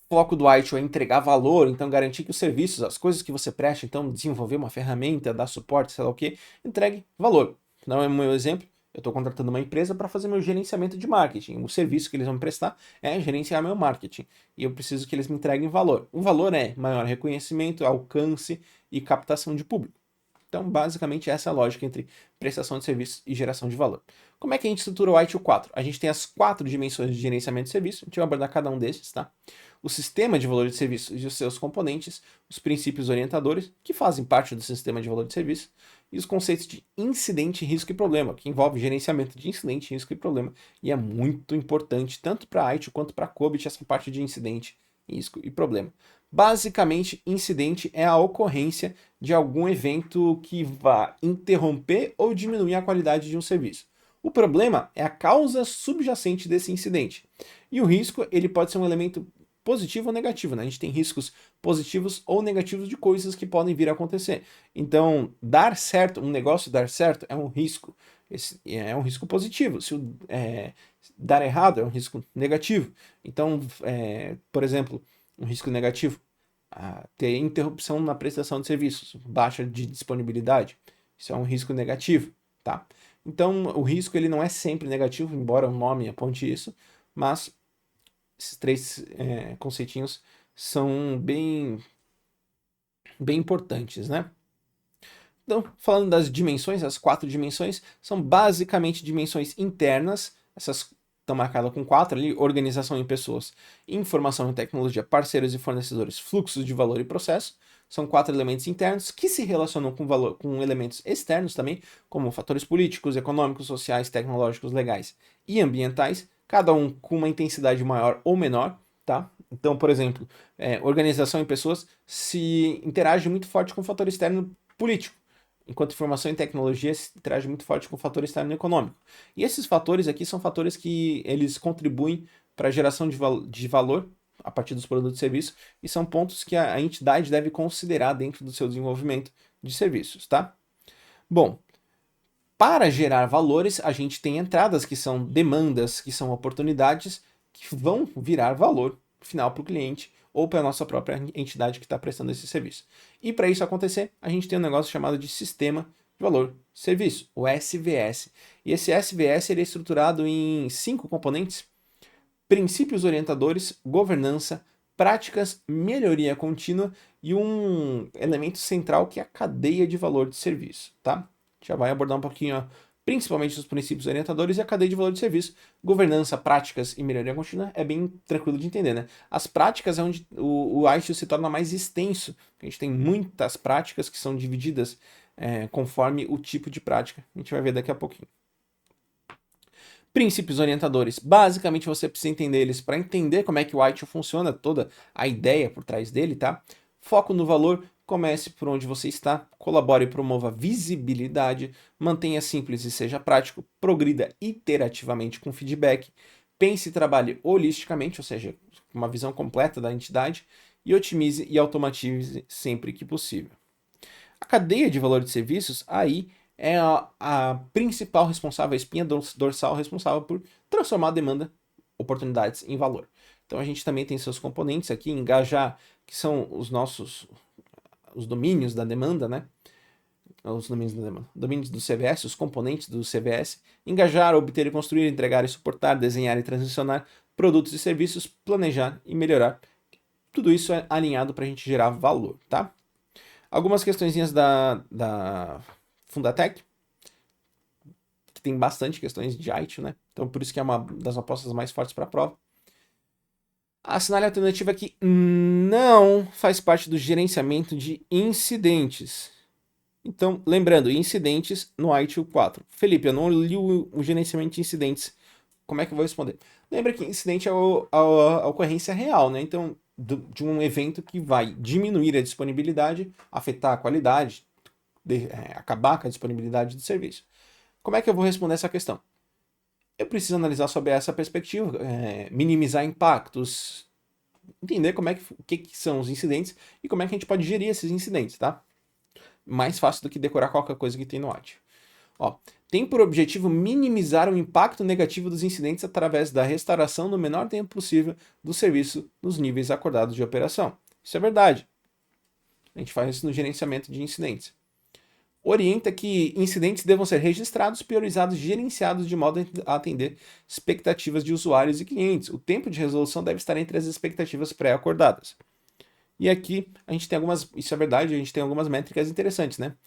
Foco do ITIL é entregar valor, então garantir que os serviços, as coisas que você presta, então desenvolver uma ferramenta, dar suporte, sei lá o que, entregue valor. Não é o meu exemplo. Eu estou contratando uma empresa para fazer meu gerenciamento de marketing. O serviço que eles vão me prestar é gerenciar meu marketing. E eu preciso que eles me entreguem valor. O valor é maior reconhecimento, alcance e captação de público. Então, basicamente, essa é a lógica entre prestação de serviço e geração de valor. Como é que a gente estrutura o ITIL 4? A gente tem as 4 dimensões de gerenciamento de serviço. A gente vai abordar cada um desses, tá? O sistema de valor de serviço e os seus componentes, os princípios orientadores, que fazem parte do sistema de valor de serviço, e os conceitos de incidente, risco e problema, que envolve gerenciamento de incidente, risco e problema, e é muito importante, tanto para a ITIL quanto para a COBIT, essa parte de incidente, risco e problema. Basicamente, incidente é a ocorrência de algum evento que vá interromper ou diminuir a qualidade de um serviço. O problema é a causa subjacente desse incidente. E o risco, ele pode ser um elemento positivo ou negativo, né? A gente tem riscos positivos ou negativos de coisas que podem vir a acontecer. Então, dar certo, um negócio dar certo é um risco. É um risco positivo. Se dar errado é um risco negativo. Então, por exemplo, um risco negativo, ter interrupção na prestação de serviços, baixa de disponibilidade. Isso é um risco negativo, tá? Então, o risco ele não é sempre negativo, embora o nome aponte isso, mas esses 3 conceitinhos são bem importantes, né? Então, falando das dimensões, as 4 dimensões são basicamente dimensões internas, essas estão marcadas com 4 ali: organização em pessoas, informação e tecnologia, parceiros e fornecedores, fluxos de valor e processo. São 4 elementos internos que se relacionam com elementos externos também, como fatores políticos, econômicos, sociais, tecnológicos, legais e ambientais, cada um com uma intensidade maior ou menor, tá? Então, por exemplo, organização em pessoas se interage muito forte com o fator externo político, enquanto informação e tecnologia se interage muito forte com o fator externo econômico. E esses fatores aqui são fatores que eles contribuem para a geração de valor a partir dos produtos e serviços, e são pontos que a entidade deve considerar dentro do seu desenvolvimento de serviços, tá? Bom, para gerar valores, a gente tem entradas, que são demandas, que são oportunidades, que vão virar valor final para o cliente ou para a nossa própria entidade que está prestando esse serviço. E para isso acontecer, a gente tem um negócio chamado de Sistema de Valor Serviço, o SVS. E esse SVS ele é estruturado em 5 componentes: princípios orientadores, governança, práticas, melhoria contínua e um elemento central que é a cadeia de valor de serviço, tá? Já vai abordar um pouquinho, principalmente os princípios orientadores e a cadeia de valor de serviço. Governança, práticas e melhoria contínua é bem tranquilo de entender, né? As práticas é onde o ITIL se torna mais extenso. A gente tem muitas práticas que são divididas conforme o tipo de prática. A gente vai ver daqui a pouquinho. Princípios orientadores, basicamente você precisa entender eles para entender como é que o ITIL funciona, toda a ideia por trás dele, tá? Foco no valor, comece por onde você está, colabore e promova visibilidade, mantenha simples e seja prático, progrida iterativamente com feedback, pense e trabalhe holisticamente, ou seja, uma visão completa da entidade, e otimize e automatize sempre que possível. A cadeia de valor de serviços, aí é a principal responsável, a espinha dorsal responsável por transformar a demanda, oportunidades em valor. Então a gente também tem seus componentes aqui, engajar, que são os domínios da demanda, né? Os domínios da demanda, domínios do CVS, os componentes do CVS, engajar, obter e construir, entregar e suportar, desenhar e transicionar produtos e serviços, planejar e melhorar. Tudo isso é alinhado para a gente gerar valor, tá? Algumas questõezinhas da Fundatec. que tem bastante questões de ITIL, né? Então por isso que é uma das apostas mais fortes para a prova. Assinale a alternativa que não faz parte do gerenciamento de incidentes. Então, lembrando, incidentes no ITIL 4. Felipe, eu não li o gerenciamento de incidentes. Como é que eu vou responder? Lembra que incidente é a ocorrência real, né? Então, de um evento que vai diminuir a disponibilidade, afetar a qualidade, acabar com a disponibilidade do serviço. Como é que eu vou responder essa questão? Eu preciso analisar sobre essa perspectiva, minimizar impactos, entender o que são os incidentes e como é que a gente pode gerir esses incidentes, tá? Mais fácil do que decorar qualquer coisa que tem no áudio. Ó, tem por objetivo minimizar o impacto negativo dos incidentes através da restauração no menor tempo possível do serviço nos níveis acordados de operação. Isso é verdade. A gente faz isso no gerenciamento de incidentes. Orienta que incidentes devam ser registrados, priorizados e gerenciados de modo a atender expectativas de usuários e clientes. O tempo de resolução deve estar entre as expectativas pré-acordadas. E aqui a gente tem isso é verdade, a gente tem algumas métricas interessantes, né?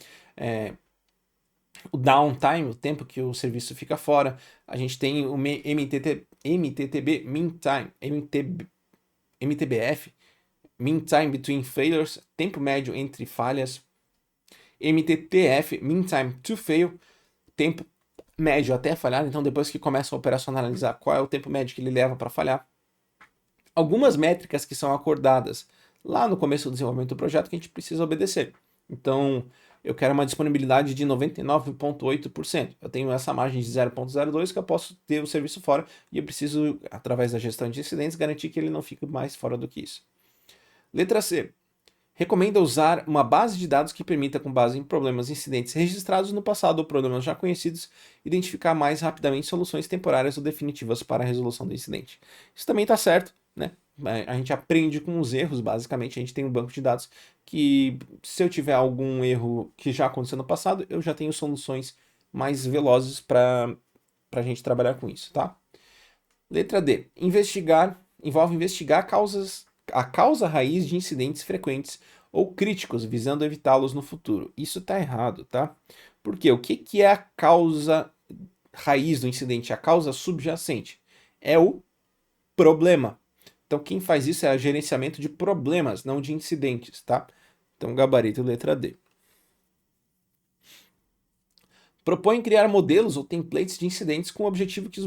O downtime, o tempo que o serviço fica fora, a gente tem o MTTB, MTBF, Mean Time Between Failures, tempo médio entre falhas, MTTF, Mean Time to Fail, tempo médio até falhar, então depois que começa a operacionalizar, qual é o tempo médio que ele leva para falhar. Algumas métricas que são acordadas lá no começo do desenvolvimento do projeto que a gente precisa obedecer. Então, eu quero uma disponibilidade de 99,8%. Eu tenho essa margem de 0,02 que eu posso ter o serviço fora e eu preciso, através da gestão de incidentes, garantir que ele não fique mais fora do que isso. Letra C. Recomenda usar uma base de dados que permita, com base em problemas e incidentes registrados no passado ou problemas já conhecidos, identificar mais rapidamente soluções temporárias ou definitivas para a resolução do incidente. Isso também está certo, né? A gente aprende com os erros, basicamente. A gente tem um banco de dados que, se eu tiver algum erro que já aconteceu no passado, eu já tenho soluções mais velozes para a gente trabalhar com isso, tá? Letra D. Envolve investigar a causa raiz de incidentes frequentes ou críticos, visando evitá-los no futuro. Isso está errado, tá? Por quê? O que é a causa raiz do incidente? A causa subjacente é o problema. Então, quem faz isso é o gerenciamento de problemas, não de incidentes, tá? Então, gabarito letra D. Propõe criar modelos ou templates de incidentes com o objetivo que os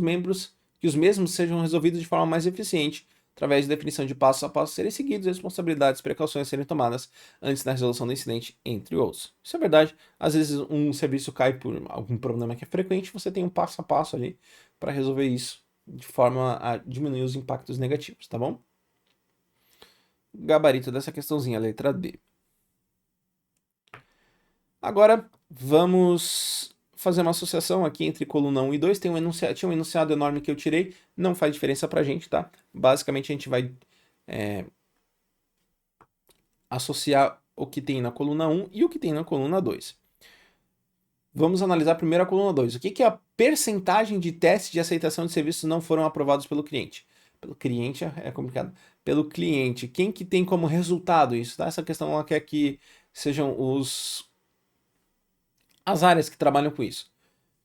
mesmos sejam resolvidos de forma mais eficiente, através de definição de passos a passos serem seguidos, responsabilidades e precauções serem tomadas antes da resolução do incidente, entre outros. Isso é verdade. Às vezes um serviço cai por algum problema que é frequente, você tem um passo a passo ali para resolver isso, de forma a diminuir os impactos negativos, tá bom? Gabarito dessa questãozinha, letra D. Agora, vamos fazer uma associação aqui entre coluna 1 e 2. Tinha um enunciado enorme que eu tirei, não faz diferença pra gente, tá? Basicamente, a gente vai associar o que tem na coluna 1 e o que tem na coluna 2. Vamos analisar primeiro a coluna 2. O que é a percentagem de testes de aceitação de serviços não foram aprovados pelo cliente? Pelo cliente é complicado. Pelo cliente. Quem que tem como resultado isso? Tá? Essa questão ela quer que sejam as áreas que trabalham com isso.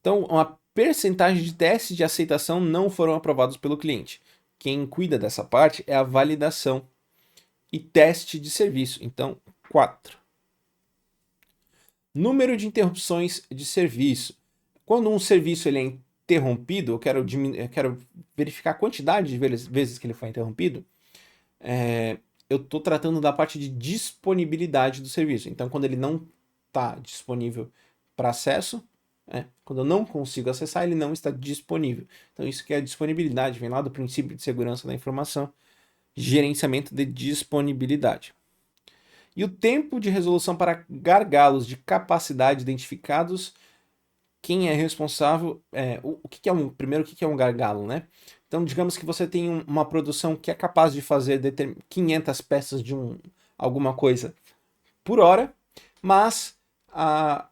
Então, uma percentagem de testes de aceitação não foram aprovados pelo cliente. Quem cuida dessa parte é a validação e teste de serviço. Então, 4. Número de interrupções de serviço. Quando um serviço ele é interrompido, eu quero verificar a quantidade de vezes que ele foi interrompido, eu estou tratando da parte de disponibilidade do serviço. Então, quando ele não está disponível para acesso, quando eu não consigo acessar, ele não está disponível. Então, isso que é a disponibilidade, vem lá do princípio de segurança da informação, gerenciamento de disponibilidade. E o tempo de resolução para gargalos de capacidade identificados, quem é responsável, o que é primeiro, o que é um gargalo, né? Então, digamos que você tem uma produção que é capaz de fazer 500 peças de alguma coisa por hora, mas a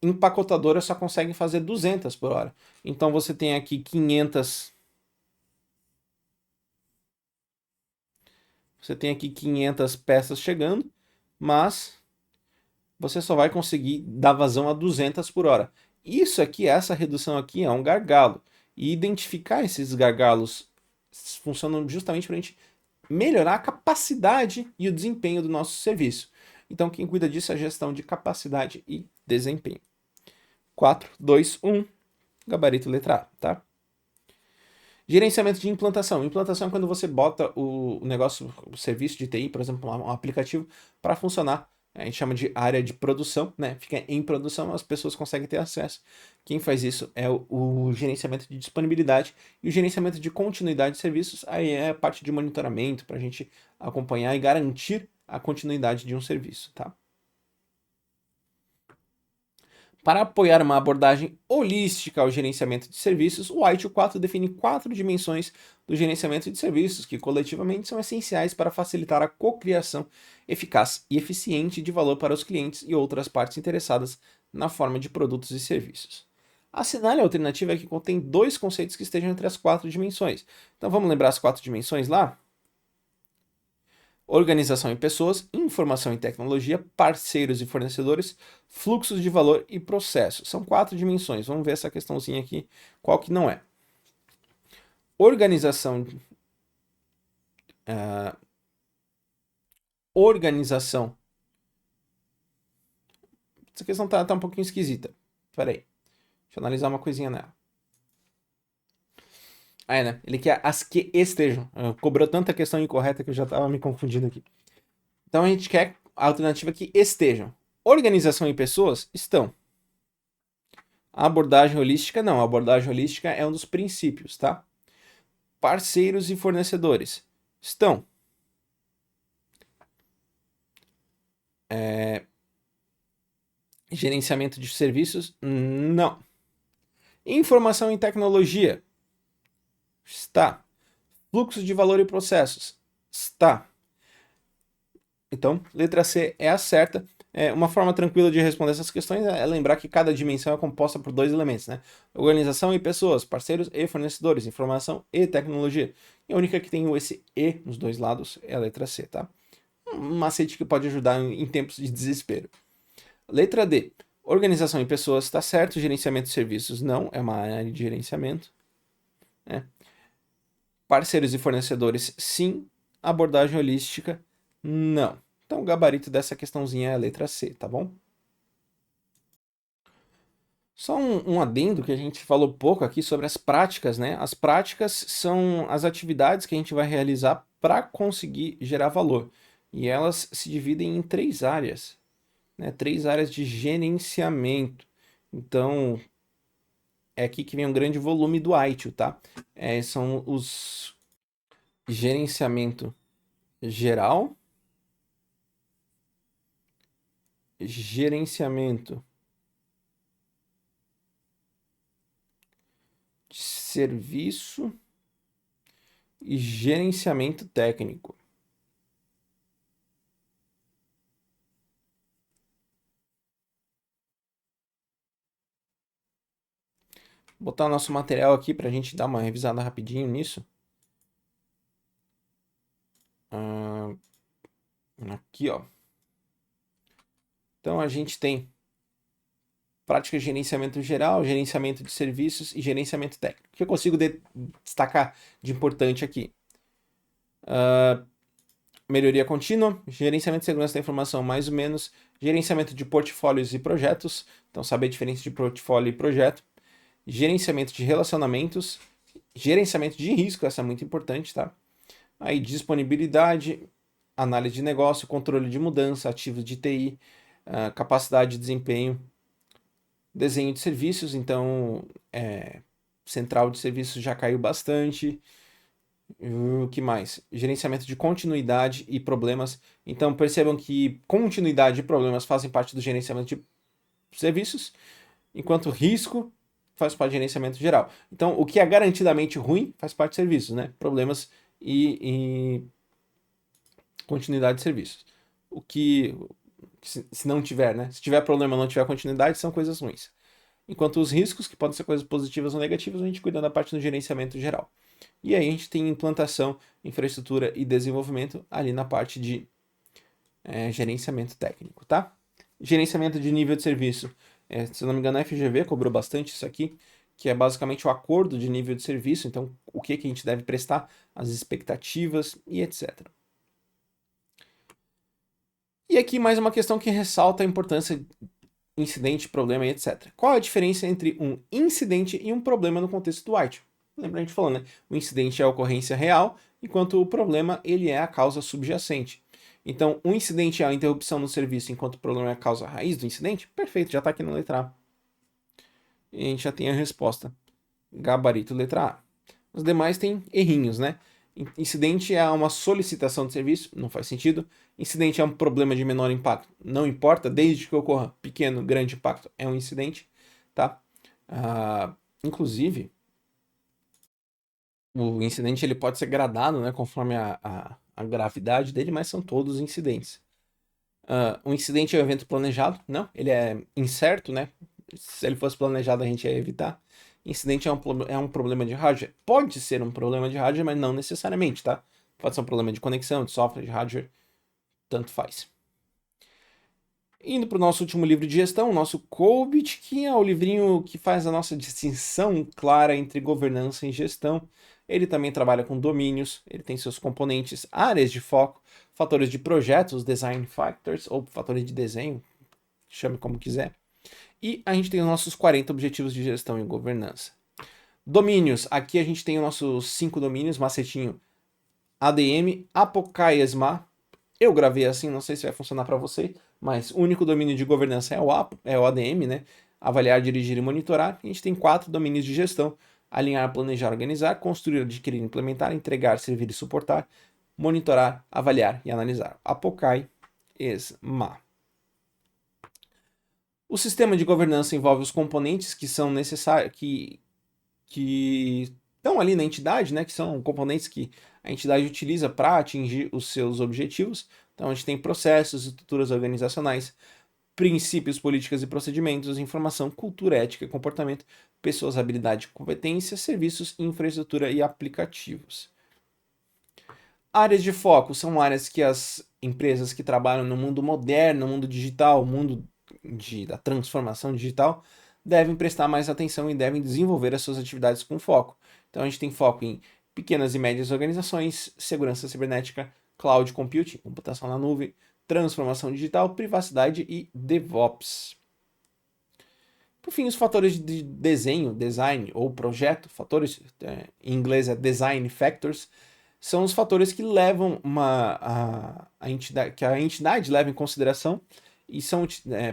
empacotadora só consegue fazer 200 por hora. Então, você tem aqui 500... Você tem aqui 500 peças chegando, mas você só vai conseguir dar vazão a 200 por hora. Isso aqui, essa redução aqui é um gargalo. E identificar esses gargalos funcionam justamente para a gente melhorar a capacidade e o desempenho do nosso serviço. Então, quem cuida disso é a gestão de capacidade e desempenho. 4, 2, 1, gabarito letra A, tá? Gerenciamento de implantação. Implantação é quando você bota o negócio, o serviço de TI, por exemplo, um aplicativo, para funcionar. A gente chama de área de produção, né? Fica em produção, as pessoas conseguem ter acesso. Quem faz isso é o gerenciamento de disponibilidade e o gerenciamento de continuidade de serviços. Aí é a parte de monitoramento para a gente acompanhar e garantir a continuidade de um serviço, tá? Para apoiar uma abordagem holística ao gerenciamento de serviços, o ITIL 4 define 4 dimensões do gerenciamento de serviços, que coletivamente são essenciais para facilitar a cocriação eficaz e eficiente de valor para os clientes e outras partes interessadas na forma de produtos e serviços. Assinale a alternativa que contém 2 conceitos que estejam entre as 4 dimensões. Então vamos lembrar as 4 dimensões lá? Organização em pessoas, informação e tecnologia, parceiros e fornecedores, fluxos de valor e processos. São 4 dimensões. Vamos ver essa questãozinha aqui, qual que não é. Organização. Organização. Essa questão tá um pouquinho esquisita. Espera aí. Deixa eu analisar uma coisinha nela. Ah, é, né? Ele quer as que estejam. Cobrou tanta questão incorreta que eu já estava me confundindo aqui. Então a gente quer a alternativa que estejam. Organização e pessoas estão. A abordagem holística não. A abordagem holística é um dos princípios, tá? Parceiros e fornecedores estão. Gerenciamento de serviços? Não. Informação e tecnologia? Está. Fluxo de valor e processos? Está. Então, letra C é a certa. Uma forma tranquila de responder essas questões é lembrar que cada dimensão é composta por 2 elementos, né? Organização e pessoas, parceiros e fornecedores, informação e tecnologia. E a única que tem esse E nos 2 lados é a letra C, tá? Um macete que pode ajudar em tempos de desespero. Letra D. Organização e pessoas está certo, gerenciamento de serviços não, é uma área de gerenciamento. Né? Parceiros e fornecedores, sim. Abordagem holística, não. Então o gabarito dessa questãozinha é a letra C, tá bom? Só um adendo que a gente falou pouco aqui sobre as práticas, né? As práticas são as atividades que a gente vai realizar para conseguir gerar valor. E elas se dividem em 3 áreas, né? 3 áreas de gerenciamento. Então, é aqui que vem um grande volume do ITIL, tá? São os gerenciamento geral, gerenciamento de serviço e gerenciamento técnico. Vou botar o nosso material aqui para a gente dar uma revisada rapidinho nisso. Aqui, ó. Então a gente tem prática de gerenciamento geral, gerenciamento de serviços e gerenciamento técnico. O que eu consigo destacar de importante aqui? Melhoria contínua, gerenciamento de segurança da informação mais ou menos, gerenciamento de portfólios e projetos, então saber a diferença de portfólio e projeto, gerenciamento de relacionamentos, gerenciamento de risco, essa é muito importante, tá? Aí disponibilidade, análise de negócio, controle de mudança, ativos de TI, capacidade de desempenho, desenho de serviços, então central de serviços já caiu bastante. O que mais? Gerenciamento de continuidade e problemas. Então percebam que continuidade e problemas fazem parte do gerenciamento de serviços, enquanto risco faz parte do gerenciamento geral. Então o que é garantidamente ruim faz parte de serviços, né? Problemas e continuidade de serviços. O que, se não tiver, né? Se tiver problema e não tiver continuidade, são coisas ruins. Enquanto os riscos, que podem ser coisas positivas ou negativas, a gente cuida da parte do gerenciamento geral. E aí a gente tem implantação, infraestrutura e desenvolvimento ali na parte de gerenciamento técnico, tá? Gerenciamento de nível de serviço Se eu não me engano, a FGV cobrou bastante isso aqui, que é basicamente o acordo de nível de serviço, então o que a gente deve prestar, as expectativas e etc. E aqui mais uma questão que ressalta a importância de incidente, problema e etc. Qual a diferença entre um incidente e um problema no contexto do White? Lembra a gente falando, né? O incidente é a ocorrência real, enquanto o problema ele é a causa subjacente. Então, um incidente é a interrupção no serviço, enquanto o problema é a causa raiz do incidente? Perfeito, já está aqui na letra A. E a gente já tem a resposta. Gabarito letra A. Os demais têm errinhos, né? Incidente é uma solicitação de serviço, não faz sentido. Incidente é um problema de menor impacto, não importa, desde que ocorra pequeno, grande impacto, é um incidente, tá? Inclusive, o incidente ele pode ser gradado, né, conforme a gravidade dele, mas são todos incidentes. Um incidente é um evento planejado, não, ele é incerto, né? Se ele fosse planejado, a gente ia evitar. Incidente é um problema de hardware. Pode ser um problema de hardware, mas não necessariamente, tá? Pode ser um problema de conexão, de software, de hardware, tanto faz. Indo para o nosso último livro de gestão, o nosso COBIT, que é o livrinho que faz a nossa distinção clara entre governança e gestão. Ele também trabalha com domínios, ele tem seus componentes, áreas de foco, fatores de projetos, design factors, ou fatores de desenho, chame como quiser. E a gente tem os nossos 40 objetivos de gestão e governança. Domínios, aqui a gente tem os nossos 5 domínios, macetinho ADM, Apokai ESMA. Eu gravei assim, não sei se vai funcionar para você, mas o único domínio de governança é o ADM, né? Avaliar, dirigir e monitorar. A gente tem 4 domínios de gestão: alinhar, planejar, organizar, construir, adquirir, implementar, entregar, servir e suportar, monitorar, avaliar e analisar. Apokai ESMA. O sistema de governança envolve os componentes que são necessários, que estão ali na entidade, né? Que são componentes que a entidade utiliza para atingir os seus objetivos. Então a gente tem processos, estruturas organizacionais, princípios, políticas e procedimentos, informação, cultura, ética, comportamento, pessoas, habilidade, competência, serviços, infraestrutura e aplicativos. Áreas de foco são áreas que as empresas que trabalham no mundo moderno, no mundo digital, mundo da transformação digital, devem prestar mais atenção e devem desenvolver as suas atividades com foco. Então a gente tem foco em pequenas e médias organizações, segurança cibernética, cloud computing, computação na nuvem, transformação digital, privacidade e DevOps. Por fim, os fatores de desenho, design ou projeto, fatores, em inglês é design factors, são os fatores que levam que a entidade leva em consideração e são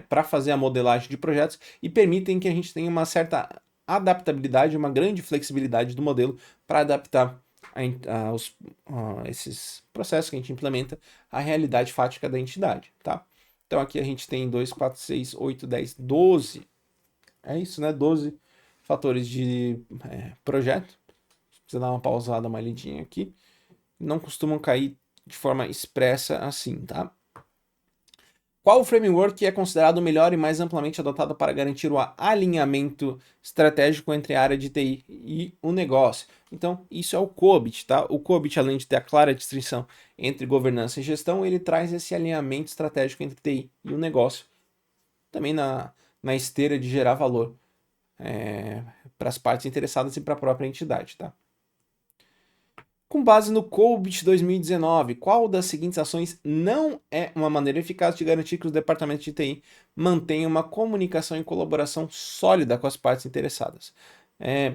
para fazer a modelagem de projetos e permitem que a gente tenha uma certa adaptabilidade, uma grande flexibilidade do modelo para adaptar esses processos que a gente implementa à realidade fática da entidade, tá? Então aqui a gente tem 2, 4, 6, 8, 10, 12. É isso, né? 12 fatores de projeto. Precisa dar uma pausada, uma lidinha aqui. Não costumam cair de forma expressa assim, tá? Qual o framework é considerado o melhor e mais amplamente adotado para garantir o alinhamento estratégico entre a área de TI e o negócio? Então, isso é o COBIT, tá? O COBIT, além de ter a clara distinção entre governança e gestão, ele traz esse alinhamento estratégico entre TI e o negócio. Também na esteira de gerar valor para as partes interessadas e para a própria entidade, tá? Com base no COBIT 2019, qual das seguintes ações não é uma maneira eficaz de garantir que os departamentos de TI mantenham uma comunicação e colaboração sólida com as partes interessadas?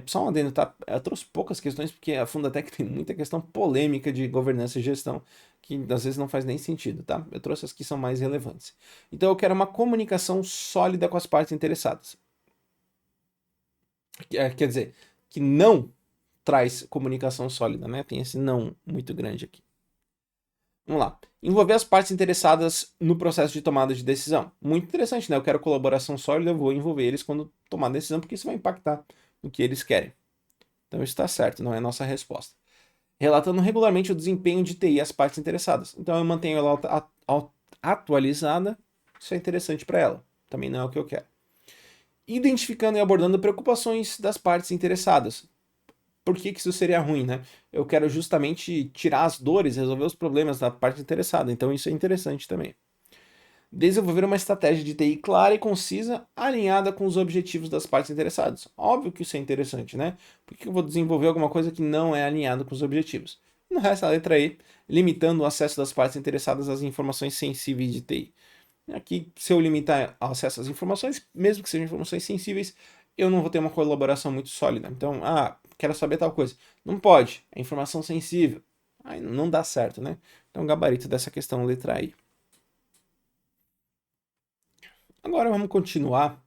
Só um adendo, tá? Eu trouxe poucas questões porque a Fundatec tem muita questão polêmica de governança e gestão que às vezes não faz nem sentido, tá? Eu trouxe as que são mais relevantes. Então eu quero uma comunicação sólida com as partes interessadas. Quer dizer, que não traz comunicação sólida, né? Tem esse não muito grande aqui. Vamos lá. Envolver as partes interessadas no processo de tomada de decisão. Muito interessante, né? Eu quero colaboração sólida, eu vou envolver eles quando tomar a decisão, porque isso vai impactar no que eles querem. Então isso está certo, não é a nossa resposta. Relatando regularmente o desempenho de TI às partes interessadas. Então eu mantenho ela atualizada, isso é interessante para ela. Também não é o que eu quero. Identificando e abordando preocupações das partes interessadas. Por que isso seria ruim, né? Eu quero justamente tirar as dores, resolver os problemas da parte interessada. Então isso é interessante também. Desenvolver uma estratégia de TI clara e concisa, alinhada com os objetivos das partes interessadas. Óbvio que isso é interessante, né? Por que eu vou desenvolver alguma coisa que não é alinhada com os objetivos? No resto, a letra E, limitando o acesso das partes interessadas às informações sensíveis de TI. Aqui, se eu limitar o acesso às informações, mesmo que sejam informações sensíveis, eu não vou ter uma colaboração muito sólida. Então, quero saber tal coisa. Não pode, é informação sensível. Aí não dá certo, né? Então, gabarito dessa questão, letra I. Agora vamos continuar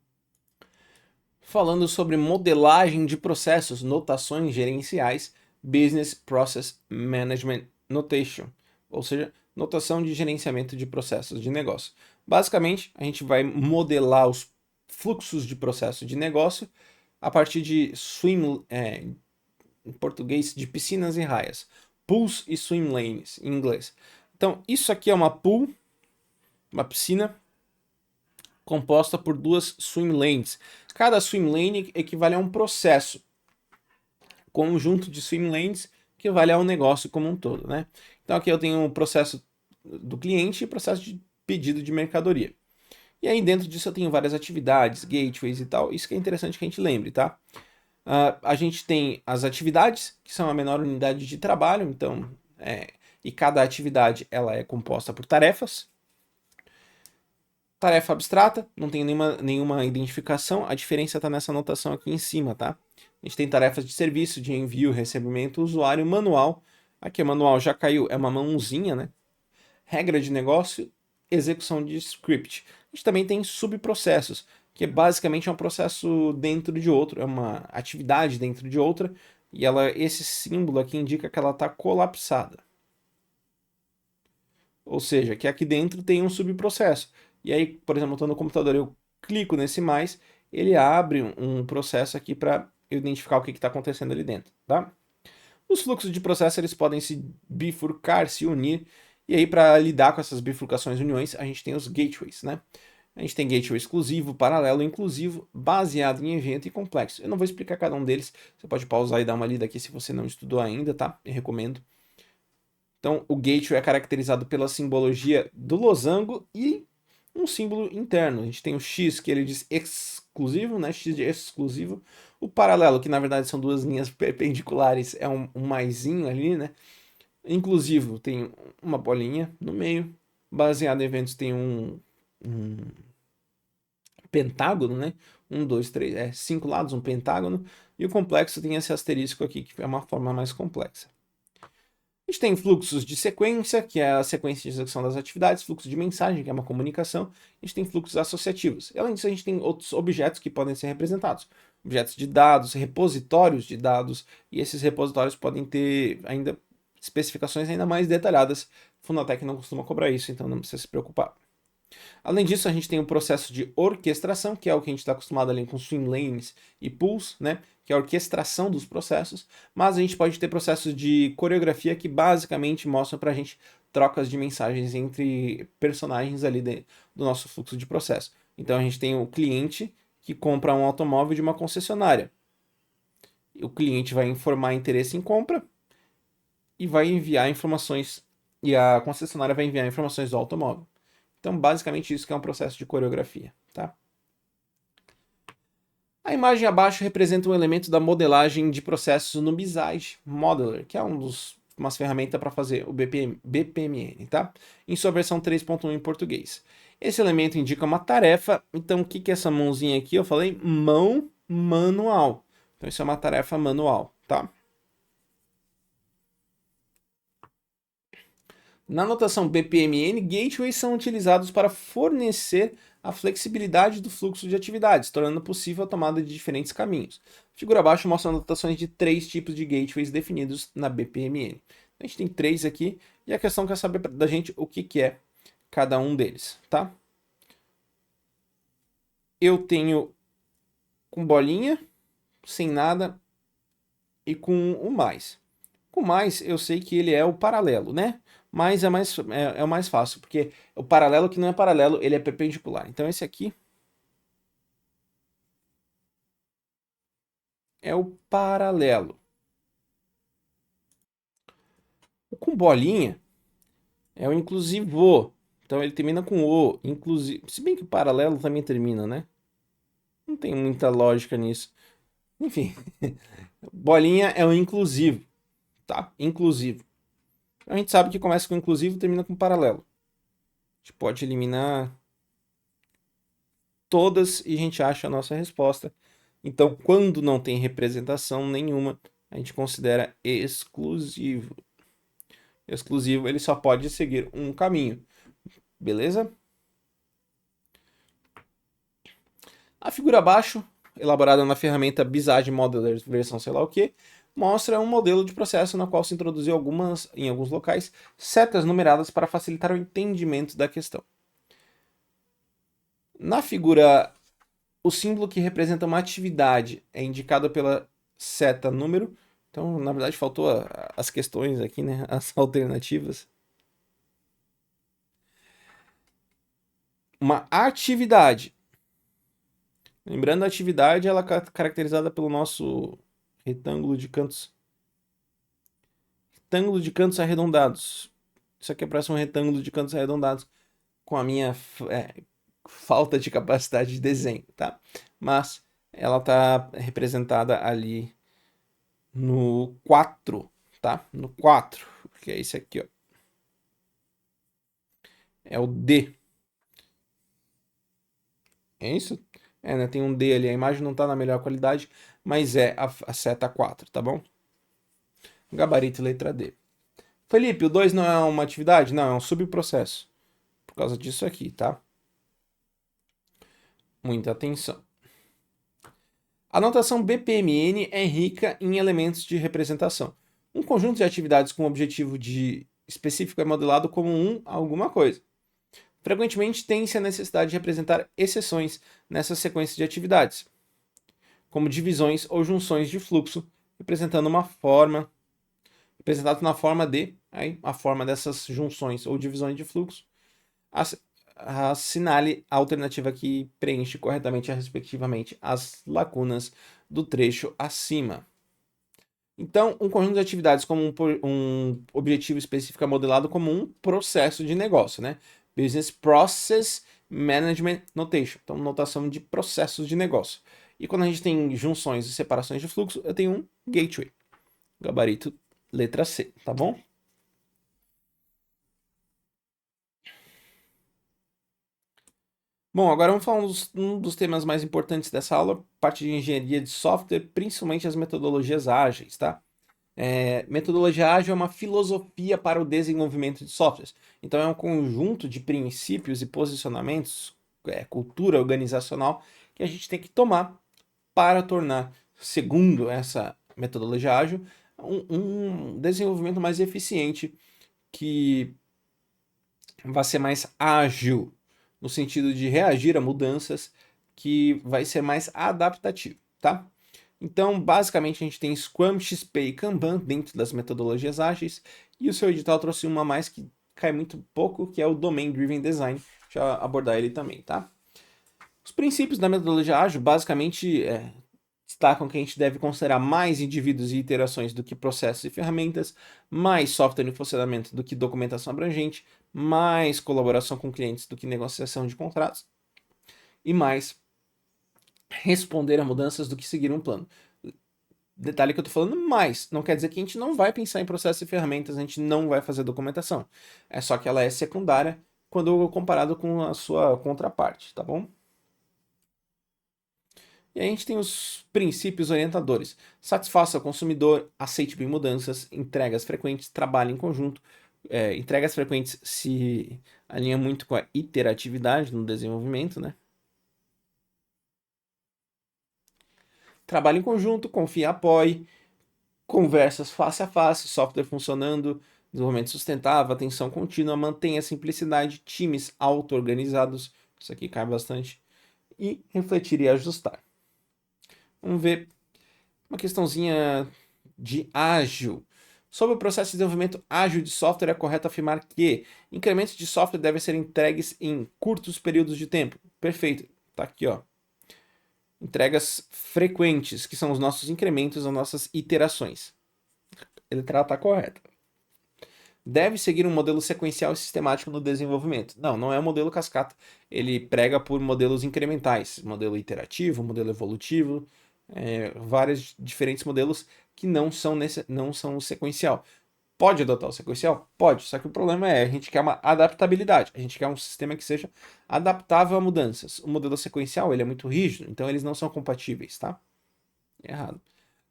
falando sobre modelagem de processos, notações gerenciais, Business Process Management Notation, ou seja, notação de gerenciamento de processos de negócio. Basicamente, a gente vai modelar os fluxos de processo de negócio a partir de em português, de piscinas e raias, pools e swim lanes, em inglês. Então, isso aqui é uma pool, uma piscina, composta por duas swim lanes. Cada swim lane equivale a um processo, conjunto de swim lanes que equivale ao negócio como um todo, né? Então aqui eu tenho o processo do cliente e o processo de pedido de mercadoria. E aí dentro disso eu tenho várias atividades, gateways e tal. Isso que é interessante que a gente lembre, tá? A gente tem as atividades, que são a menor unidade de trabalho, então, e cada atividade ela é composta por tarefas. Tarefa abstrata, não tem nenhuma identificação, a diferença está nessa anotação aqui em cima, tá? A gente tem tarefas de serviço, de envio, recebimento, usuário, manual. Aqui o manual já caiu, é uma mãozinha, né? Regra de negócio, execução de script. A gente também tem subprocessos, que basicamente é um processo dentro de outro, é uma atividade dentro de outra, e esse símbolo aqui indica que ela está colapsada. Ou seja, que aqui dentro tem um subprocesso. E aí, por exemplo, eu estou no computador, eu clico nesse mais, ele abre um processo aqui para eu identificar o que está acontecendo ali dentro, tá? Os fluxos de processo eles podem se bifurcar, se unir, e aí para lidar com essas bifurcações e uniões, a gente tem os gateways, né? A gente tem gateway exclusivo, paralelo, inclusivo, baseado em evento e complexo. Eu não vou explicar cada um deles, você pode pausar e dar uma lida aqui se você não estudou ainda, tá? Eu recomendo. Então, o gateway é caracterizado pela simbologia do losango e um símbolo interno. A gente tem o X, que ele diz exclusivo, né? X de exclusivo. O paralelo, que na verdade são duas linhas perpendiculares, é um maisinho ali, né? Inclusivo tem uma bolinha no meio. Baseado em eventos tem um pentágono, né? Um, dois, três, cinco lados, um pentágono. E o complexo tem esse asterisco aqui, que é uma forma mais complexa. A gente tem fluxos de sequência, que é a sequência de execução das atividades, fluxo de mensagem, que é uma comunicação, a gente tem fluxos associativos. E, além disso, a gente tem outros objetos que podem ser representados. Objetos de dados, repositórios de dados, e esses repositórios podem ter ainda especificações ainda mais detalhadas. Fundatec não costuma cobrar isso, então não precisa se preocupar. Além disso, a gente tem o processo de orquestração, que é o que a gente está acostumado ali com swim lanes e pools, né? Que é a orquestração dos processos, mas a gente pode ter processos de coreografia que basicamente mostram para a gente trocas de mensagens entre personagens ali do nosso fluxo de processo. Então a gente tem o cliente que compra um automóvel de uma concessionária. O cliente vai informar interesse em compra e vai enviar informações, e a concessionária vai enviar informações do automóvel. Então, basicamente, isso que é um processo de coreografia, tá? A imagem abaixo representa um elemento da modelagem de processos no Bizide Modeler, que é umas ferramentas para fazer o BPMN, tá? Em sua versão 3.1 em português. Esse elemento indica uma tarefa, então o que é essa mãozinha aqui? Eu falei mão manual. Então isso é uma tarefa manual, tá? Na notação BPMN, gateways são utilizados para fornecer a flexibilidade do fluxo de atividades, tornando possível a tomada de diferentes caminhos. A figura abaixo mostra anotações de três tipos de gateways definidos na BPMN. A gente tem três aqui, e a questão quer saber da gente o que é cada um deles, tá? Eu tenho com bolinha, sem nada e com o mais. Com mais, eu sei que ele é o paralelo, né? Mas é o mais fácil, porque o paralelo que não é paralelo, ele é perpendicular. Então esse aqui é o paralelo. O com bolinha é o inclusivo, Então ele termina com o, inclusive. Se bem que o paralelo também termina, né? Não tem muita lógica nisso. Enfim, bolinha é o inclusivo, tá? Inclusivo. A gente sabe que começa com inclusivo e termina com paralelo. A gente pode eliminar todas e a gente acha a nossa resposta. Então, quando não tem representação nenhuma, a gente considera exclusivo. Exclusivo, ele só pode seguir um caminho, beleza? A figura abaixo, elaborada na ferramenta Visage Modeler versão sei lá o que, mostra um modelo de processo na qual se introduziu em alguns locais, setas numeradas para facilitar o entendimento da questão. Na figura, o símbolo que representa uma atividade é indicado pela seta número. Então, na verdade, faltou as questões aqui, né? As alternativas. Uma atividade. Lembrando, a atividade ela é caracterizada pelo nosso retângulo de cantos. Retângulo de cantos arredondados. Isso aqui parece um retângulo de cantos arredondados com a minha falta de capacidade de desenho, tá? Mas ela está representada ali no 4, tá? No 4, que é esse aqui, ó. É o D. É isso? É, né? Tem um D ali. A imagem não tá na melhor qualidade, mas é a seta 4, tá bom? Gabarito letra D. Felipe, o 2 não é uma atividade? Não, é um subprocesso. Por causa disso aqui, tá? Muita atenção. A notação BPMN é rica em elementos de representação. Um conjunto de atividades com objetivo específico é modelado como alguma coisa. Frequentemente tem-se a necessidade de representar exceções nessa sequência de atividades, como divisões ou junções de fluxo, representado na forma a forma dessas junções ou divisões de fluxo, assinale a alternativa que preenche corretamente, respectivamente, as lacunas do trecho acima. Então, um conjunto de atividades como um objetivo específico é modelado como um processo de negócio, né? Business Process Management Notation. Então, notação de processos de negócio. E quando a gente tem junções e separações de fluxo, eu tenho um gateway. Gabarito letra C, tá bom? Bom, agora vamos falar um dos temas mais importantes dessa aula, parte de engenharia de software, principalmente as metodologias ágeis, tá? Metodologia ágil é uma filosofia para o desenvolvimento de softwares. Então, é um conjunto de princípios e posicionamentos, cultura organizacional, que a gente tem que tomar para tornar, segundo essa metodologia ágil, um desenvolvimento mais eficiente, que vai ser mais ágil, no sentido de reagir a mudanças, que vai ser mais adaptativo, tá? Então, basicamente, a gente tem Scrum, XP e Kanban dentro das metodologias ágeis, e o seu edital trouxe uma a mais que cai muito pouco, que é o Domain Driven Design. Deixa eu abordar ele também, tá? Os princípios da metodologia ágil, basicamente, destacam que a gente deve considerar mais indivíduos e iterações do que processos e ferramentas, mais software em funcionamento do que documentação abrangente, mais colaboração com clientes do que negociação de contratos, e mais responder a mudanças do que seguir um plano. Detalhe que eu tô falando mais, não quer dizer que a gente não vai pensar em processos e ferramentas, a gente não vai fazer documentação. É só que ela é secundária quando comparado com a sua contraparte, tá bom? E aí a gente tem os princípios orientadores. Satisfaça o consumidor, aceite bem mudanças, entregas frequentes, trabalhe em conjunto. Entregas frequentes se alinha muito com a iteratividade no desenvolvimento, né? Trabalhe em conjunto, confie e apoie, conversas face a face, software funcionando, desenvolvimento sustentável, atenção contínua, mantenha a simplicidade, times auto-organizados, isso aqui cai bastante, e refletir e ajustar. Vamos ver uma questãozinha de ágil. Sobre o processo de desenvolvimento ágil de software, é correto afirmar que incrementos de software devem ser entregues em curtos períodos de tempo. Perfeito. Tá aqui, ó. Entregas frequentes, que são os nossos incrementos, as nossas iterações. Ele está correto. deve seguir um modelo sequencial e sistemático no desenvolvimento. Não, não é um modelo cascata. Ele prega por modelos incrementais, modelo iterativo, modelo evolutivo, vários diferentes modelos que não são o sequencial. Pode adotar o sequencial? Pode, só que o problema é, a gente quer uma adaptabilidade, a gente quer um sistema que seja adaptável a mudanças. O modelo sequencial, ele é muito rígido, então eles não são compatíveis, tá? Errado.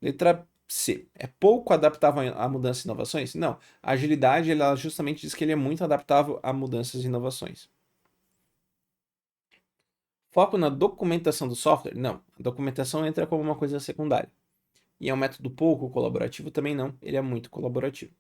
Letra C. É pouco adaptável a mudanças e inovações? Não. A agilidade, ela justamente diz que ele é muito adaptável a mudanças e inovações. Foco na documentação do software? Não. A documentação entra como uma coisa secundária. E é um método pouco colaborativo? Também não. Ele é muito colaborativo.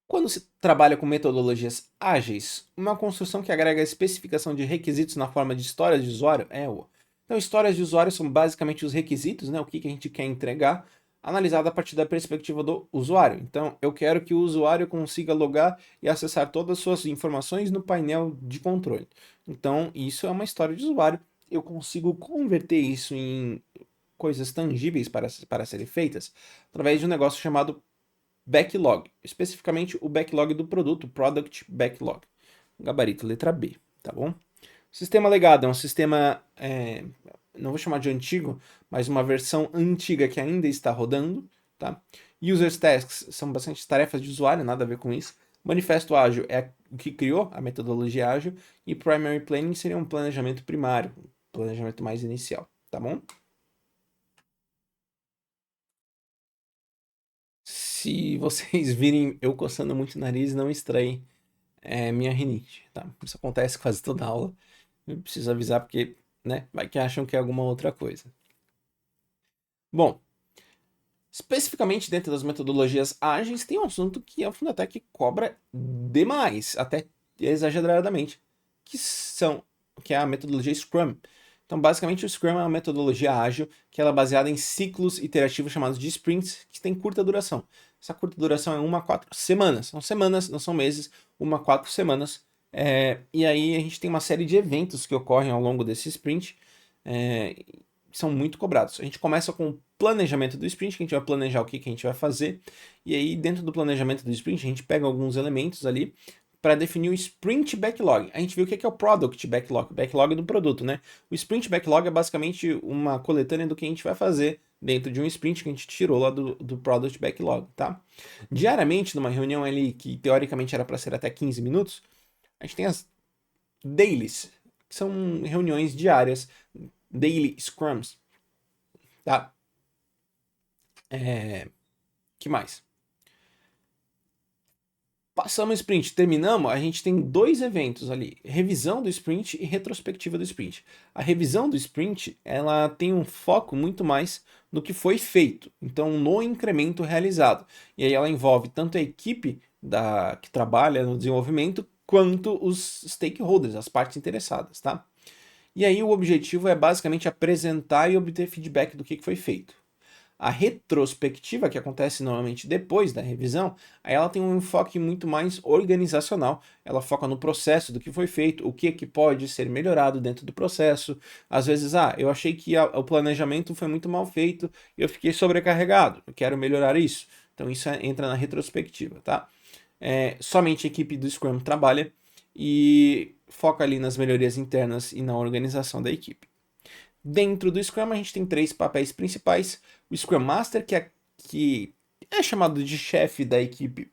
Quando se trabalha com metodologias ágeis, uma construção que agrega a especificação de requisitos na forma de histórias de usuário é o. Então, histórias de usuário são basicamente os requisitos, né? O que a gente quer entregar, analisado a partir da perspectiva do usuário. Então, eu quero que o usuário consiga logar e acessar todas as suas informações no painel de controle. Então, isso é uma história de usuário. Eu consigo converter isso em coisas tangíveis para serem feitas através de um negócio chamado backlog, especificamente o backlog do produto, Product Backlog. Gabarito letra B, tá bom? Sistema legado é um sistema, não vou chamar de antigo, mas uma versão antiga que ainda está rodando, tá? Users tasks são bastante tarefas de usuário, nada a ver com isso. Manifesto ágil é o que criou a metodologia ágil e primary planning seria um planejamento primário, um planejamento mais inicial, tá bom? Se vocês virem eu coçando muito o nariz, não estranhem, minha rinite, tá? Isso acontece quase toda aula. Eu preciso avisar porque, né, vai que acham que é alguma outra coisa. Bom, especificamente dentro das metodologias ágeis, tem um assunto que a Fundatec cobra demais, até exageradamente, que são, que é a metodologia Scrum. Então, basicamente, o Scrum é uma metodologia ágil que ela é baseada em ciclos iterativos chamados de sprints, que tem curta duração. Essa curta duração é 1 a 4 semanas. São semanas, não são meses, 1 a 4 semanas. E aí a gente tem uma série de eventos que ocorrem ao longo desse sprint, é, são muito cobrados. A gente começa com o planejamento do sprint, que a gente vai planejar o que a gente vai fazer, e aí dentro do planejamento do sprint a gente pega alguns elementos ali para definir o sprint backlog. A gente viu o que é o product backlog, backlog do produto, né? O sprint backlog é basicamente uma coletânea do que a gente vai fazer dentro de um sprint que a gente tirou lá do product backlog, tá? Diariamente, numa reunião ali que teoricamente era para ser até 15 minutos, a gente tem as dailies, que são reuniões diárias, daily scrums, tá? Que mais? Passamos o sprint, terminamos, a gente tem dois eventos ali, revisão do sprint e retrospectiva do sprint. A revisão do sprint, ela tem um foco muito mais no que foi feito, então no incremento realizado. E aí ela envolve tanto a equipe que trabalha no desenvolvimento, quanto os stakeholders, as partes interessadas, tá? E aí o objetivo é basicamente apresentar e obter feedback do que foi feito. A retrospectiva, que acontece normalmente depois da revisão, aí ela tem um enfoque muito mais organizacional. Ela foca no processo do que foi feito, o que, é que pode ser melhorado dentro do processo. Às vezes, eu achei que o planejamento foi muito mal feito e eu fiquei sobrecarregado. Eu quero melhorar isso. Então, isso entra na retrospectiva, tá? Somente a equipe do Scrum trabalha e foca ali nas melhorias internas e na organização da equipe. Dentro do Scrum, a gente tem três papéis principais. O Scrum Master, que é chamado de chefe da equipe,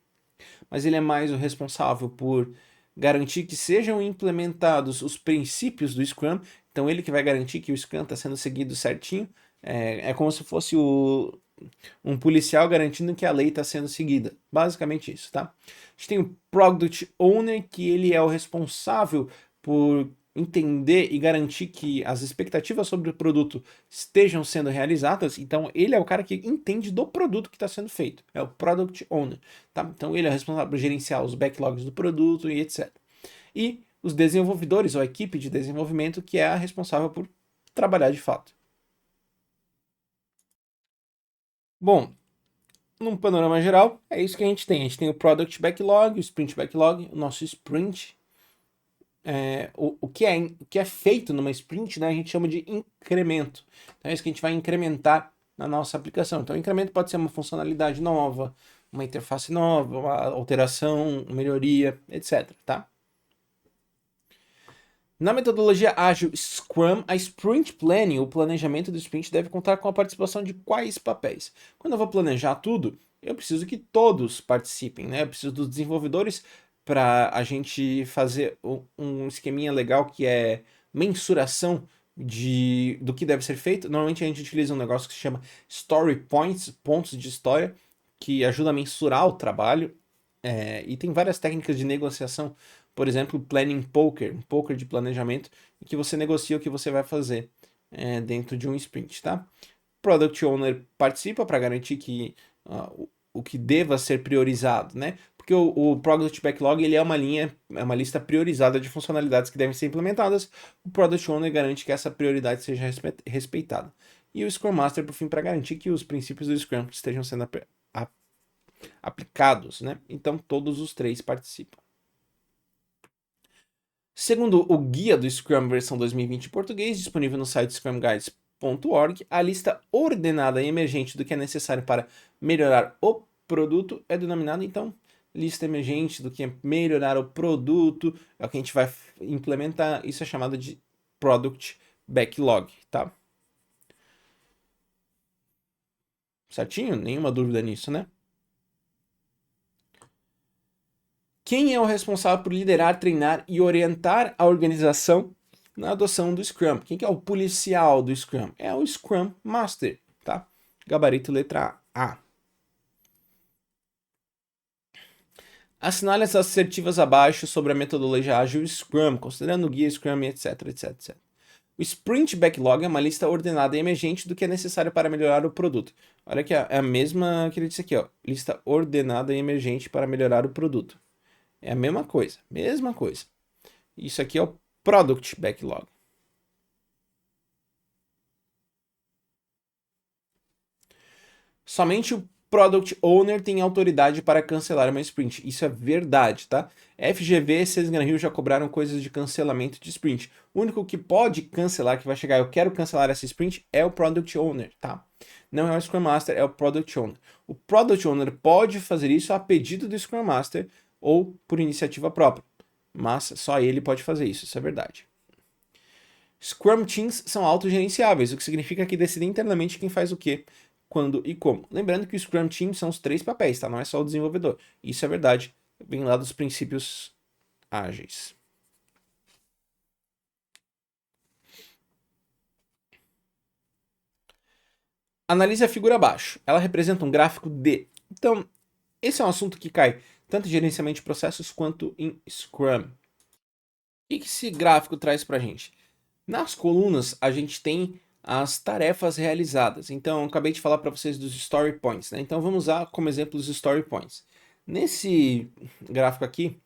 mas ele é mais o responsável por garantir que sejam implementados os princípios do Scrum. Então, ele que vai garantir que o Scrum está sendo seguido certinho. É como se fosse um policial garantindo que a lei está sendo seguida. Basicamente isso, tá? A gente tem o Product Owner, que ele é o responsável por entender e garantir que as expectativas sobre o produto estejam sendo realizadas. Então, ele é o cara que entende do produto que está sendo feito. É o Product Owner, tá? Então, ele é o responsável por gerenciar os backlogs do produto e etc. E os desenvolvedores, ou a equipe de desenvolvimento, que é a responsável por trabalhar de fato. Bom, num panorama geral, é isso que a gente tem. A gente tem o Product Backlog, o Sprint Backlog, o nosso Sprint, o que é feito numa sprint, né, a gente chama de incremento. Então é isso que a gente vai incrementar na nossa aplicação. Então, o incremento pode ser uma funcionalidade nova, uma interface nova, uma alteração, uma melhoria, etc. Tá? Na metodologia ágil Scrum, a Sprint Planning, o planejamento do sprint, deve contar com a participação de quais papéis? Quando eu vou planejar tudo, eu preciso que todos participem, né? Eu preciso dos desenvolvedores para a gente fazer um esqueminha legal que é mensuração do que deve ser feito. Normalmente a gente utiliza um negócio que se chama Story Points, pontos de história, que ajuda a mensurar o trabalho. E tem várias técnicas de negociação, por exemplo, Planning Poker, um poker de planejamento, em que você negocia o que você vai fazer dentro de um sprint, tá? Product Owner participa para garantir que o que deva ser priorizado, né? Porque o Product Backlog ele é uma lista priorizada de funcionalidades que devem ser implementadas. O Product Owner garante que essa prioridade seja respeitada. E o Scrum Master, por fim, para garantir que os princípios do Scrum estejam sendo aplicados, né? Então todos os três participam. Segundo o guia do Scrum versão 2020 em português, disponível no site scrumguides.org, a lista ordenada e emergente do que é necessário para melhorar o produto é denominada, então, lista emergente do que é melhorar o produto, é o que a gente vai implementar, isso é chamado de Product Backlog, tá? Certinho? Nenhuma dúvida nisso, né? Quem é o responsável por liderar, treinar e orientar a organização na adoção do Scrum? Quem que é o policial do Scrum? É o Scrum Master, tá? Gabarito letra A. Assinale as assertivas abaixo sobre a metodologia ágil Scrum, considerando o guia Scrum, etc, etc, etc. O Sprint Backlog é uma lista ordenada e emergente do que é necessário para melhorar o produto. Olha que é a mesma que ele disse aqui, ó. Lista ordenada e emergente para melhorar o produto. É a mesma coisa, mesma coisa. Isso aqui é o Product Backlog. Somente o Product Owner tem autoridade para cancelar uma sprint. Isso é verdade, tá? FGV e Cesar Hill já cobraram coisas de cancelamento de sprint. O único que pode cancelar, que vai chegar, eu quero cancelar essa sprint, é o Product Owner, tá? Não é o Scrum Master, é o Product Owner. O Product Owner pode fazer isso a pedido do Scrum Master ou por iniciativa própria. Mas só ele pode fazer isso é verdade. Scrum Teams são autogerenciáveis, o que significa que decidem internamente quem faz o quê, quando e como. Lembrando que o Scrum Team são os três papéis, tá? Não é só o desenvolvedor. Isso é verdade, vem lá dos princípios ágeis. Analise a figura abaixo. Ela representa um gráfico de. Então, esse é um assunto que cai tanto em gerenciamento de processos quanto em Scrum. O que esse gráfico traz pra gente? Nas colunas, a gente tem as tarefas realizadas. Então, eu acabei de falar para vocês dos story points, né? Então, vamos usar como exemplo os story points. Nesse gráfico aqui,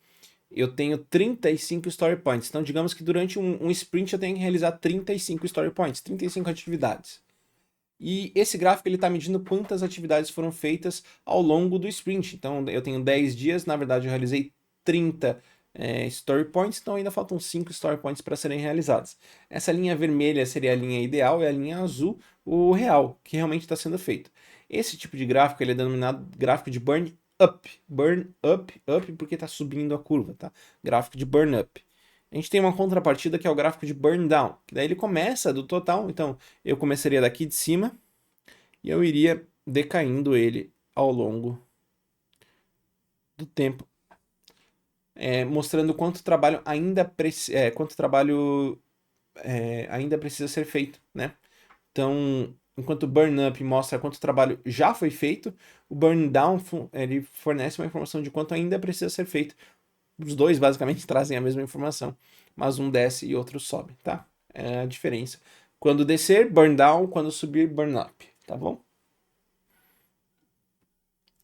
eu tenho 35 story points. Então, digamos que durante um sprint eu tenho que realizar 35 story points, 35 atividades. E esse gráfico ele está medindo quantas atividades foram feitas ao longo do sprint. Então, eu tenho 10 dias, na verdade eu realizei 30 story points, então ainda faltam 5 story points para serem realizados. Essa linha vermelha seria a linha ideal e a linha azul o real, que realmente está sendo feito. Esse tipo de gráfico ele é denominado gráfico de burn up. Burn up, up porque está subindo a curva, tá? Gráfico de burn up. A gente tem uma contrapartida que é o gráfico de burn down, que daí ele começa do total, então eu começaria daqui de cima e eu iria decaindo ele ao longo do tempo, mostrando quanto trabalho ainda precisa ser feito, né? Então, enquanto o burn up mostra quanto trabalho já foi feito, o burn down ele fornece uma informação de quanto ainda precisa ser feito. Os dois basicamente trazem a mesma informação, mas um desce e outro sobe, tá? É a diferença. Quando descer, burn down, quando subir, burn up, tá bom?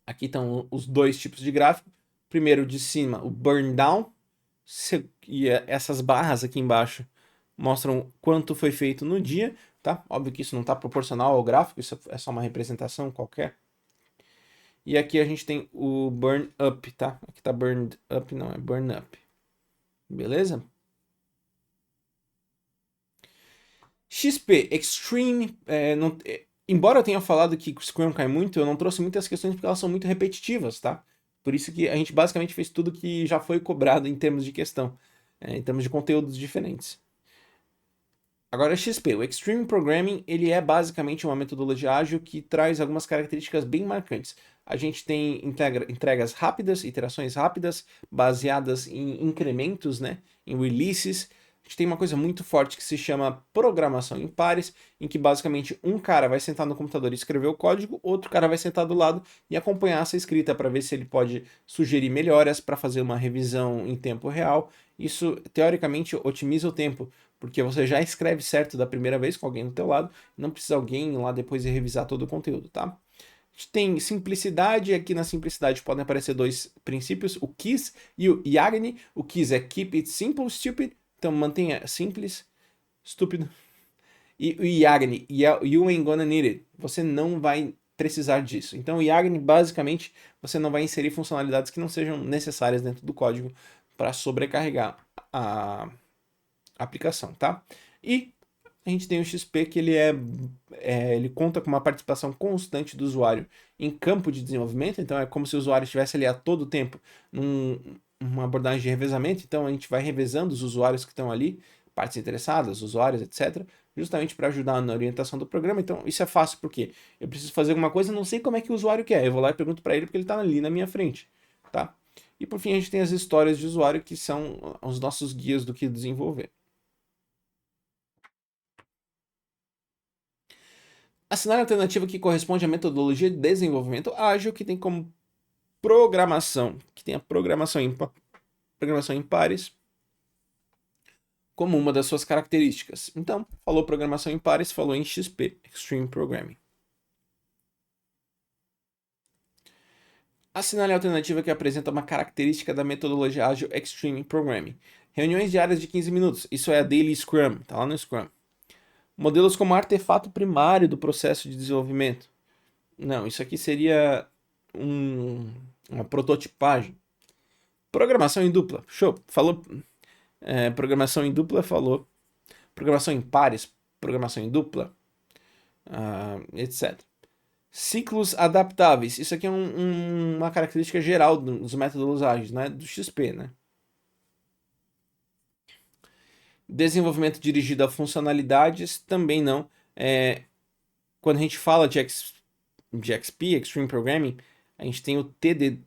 Aqui estão os dois tipos de gráfico. Primeiro de cima, o burn down, e essas barras aqui embaixo mostram quanto foi feito no dia, tá? Óbvio que isso não está proporcional ao gráfico, isso é só uma representação qualquer. E aqui a gente tem o burn up, tá? Aqui tá burned up, não, é burn up. Beleza? XP, Extreme, embora eu tenha falado que Scrum cai muito, eu não trouxe muitas questões porque elas são muito repetitivas, tá? Por isso que a gente basicamente fez tudo que já foi cobrado em termos de questão, em termos de conteúdos diferentes. Agora, XP, o Extreme Programming, ele é basicamente uma metodologia ágil que traz algumas características bem marcantes. A gente tem entregas rápidas, iterações rápidas, baseadas em incrementos, né, em releases. A gente tem uma coisa muito forte que se chama programação em pares, em que basicamente um cara vai sentar no computador e escrever o código, outro cara vai sentar do lado e acompanhar essa escrita para ver se ele pode sugerir melhoras para fazer uma revisão em tempo real. Isso, teoricamente, otimiza o tempo, porque você já escreve certo da primeira vez com alguém do teu lado, não precisa alguém ir lá depois e revisar todo o conteúdo, tá? A gente tem simplicidade, aqui na simplicidade podem aparecer dois princípios, o KISS e o YAGNI. O KISS é Keep It Simple, Stupid, então mantenha simples, estúpido. E o YAGNI, You Ain't Gonna Need It, você não vai precisar disso. Então o YAGNI, basicamente, você não vai inserir funcionalidades que não sejam necessárias dentro do código para sobrecarregar a aplicação, tá? E a gente tem o XP que ele conta com uma participação constante do usuário em campo de desenvolvimento, então é como se o usuário estivesse ali a todo tempo numa abordagem de revezamento, então a gente vai revezando os usuários que estão ali, partes interessadas, usuários, etc., justamente para ajudar na orientação do programa. Então isso é fácil porque eu preciso fazer alguma coisa, não sei como é que o usuário quer, eu vou lá e pergunto para ele porque ele está ali na minha frente, tá? E por fim a gente tem as histórias de usuário que são os nossos guias do que desenvolver. A cenário alternativa que corresponde à metodologia de desenvolvimento ágil, que tem como programação, que tem a programação em pares como uma das suas características. Então, falou programação em pares, falou em XP, Extreme Programming. A cenário alternativa que apresenta uma característica da metodologia ágil Extreme Programming. Reuniões diárias de 15 minutos, isso é a Daily Scrum, tá lá no Scrum. Modelos como artefato primário do processo de desenvolvimento. Não, isso aqui seria uma prototipagem. Programação em dupla, show. Falou. Programação em dupla, falou. Programação em pares, programação em dupla, etc. Ciclos adaptáveis. Isso aqui é uma característica geral dos métodos ágeis, né? Do XP, né? Desenvolvimento dirigido a funcionalidades, também não. Quando a gente fala de XP, Extreme Programming, a gente tem o TDD,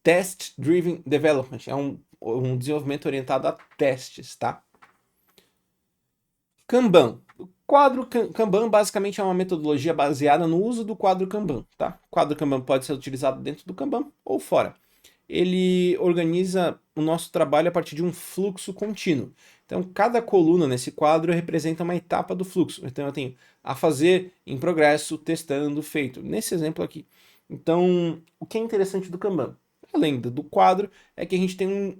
Test Driven Development, é um desenvolvimento orientado a testes, tá? Kanban. O quadro Kanban basicamente é uma metodologia baseada no uso do quadro Kanban, tá? O quadro Kanban pode ser utilizado dentro do Kanban ou fora. Ele organiza o nosso trabalho a partir de um fluxo contínuo. Então, cada coluna nesse quadro representa uma etapa do fluxo. Então, eu tenho a fazer, em progresso, testando, feito. Nesse exemplo aqui. Então, o que é interessante do Kanban? Além do quadro, é que a gente tem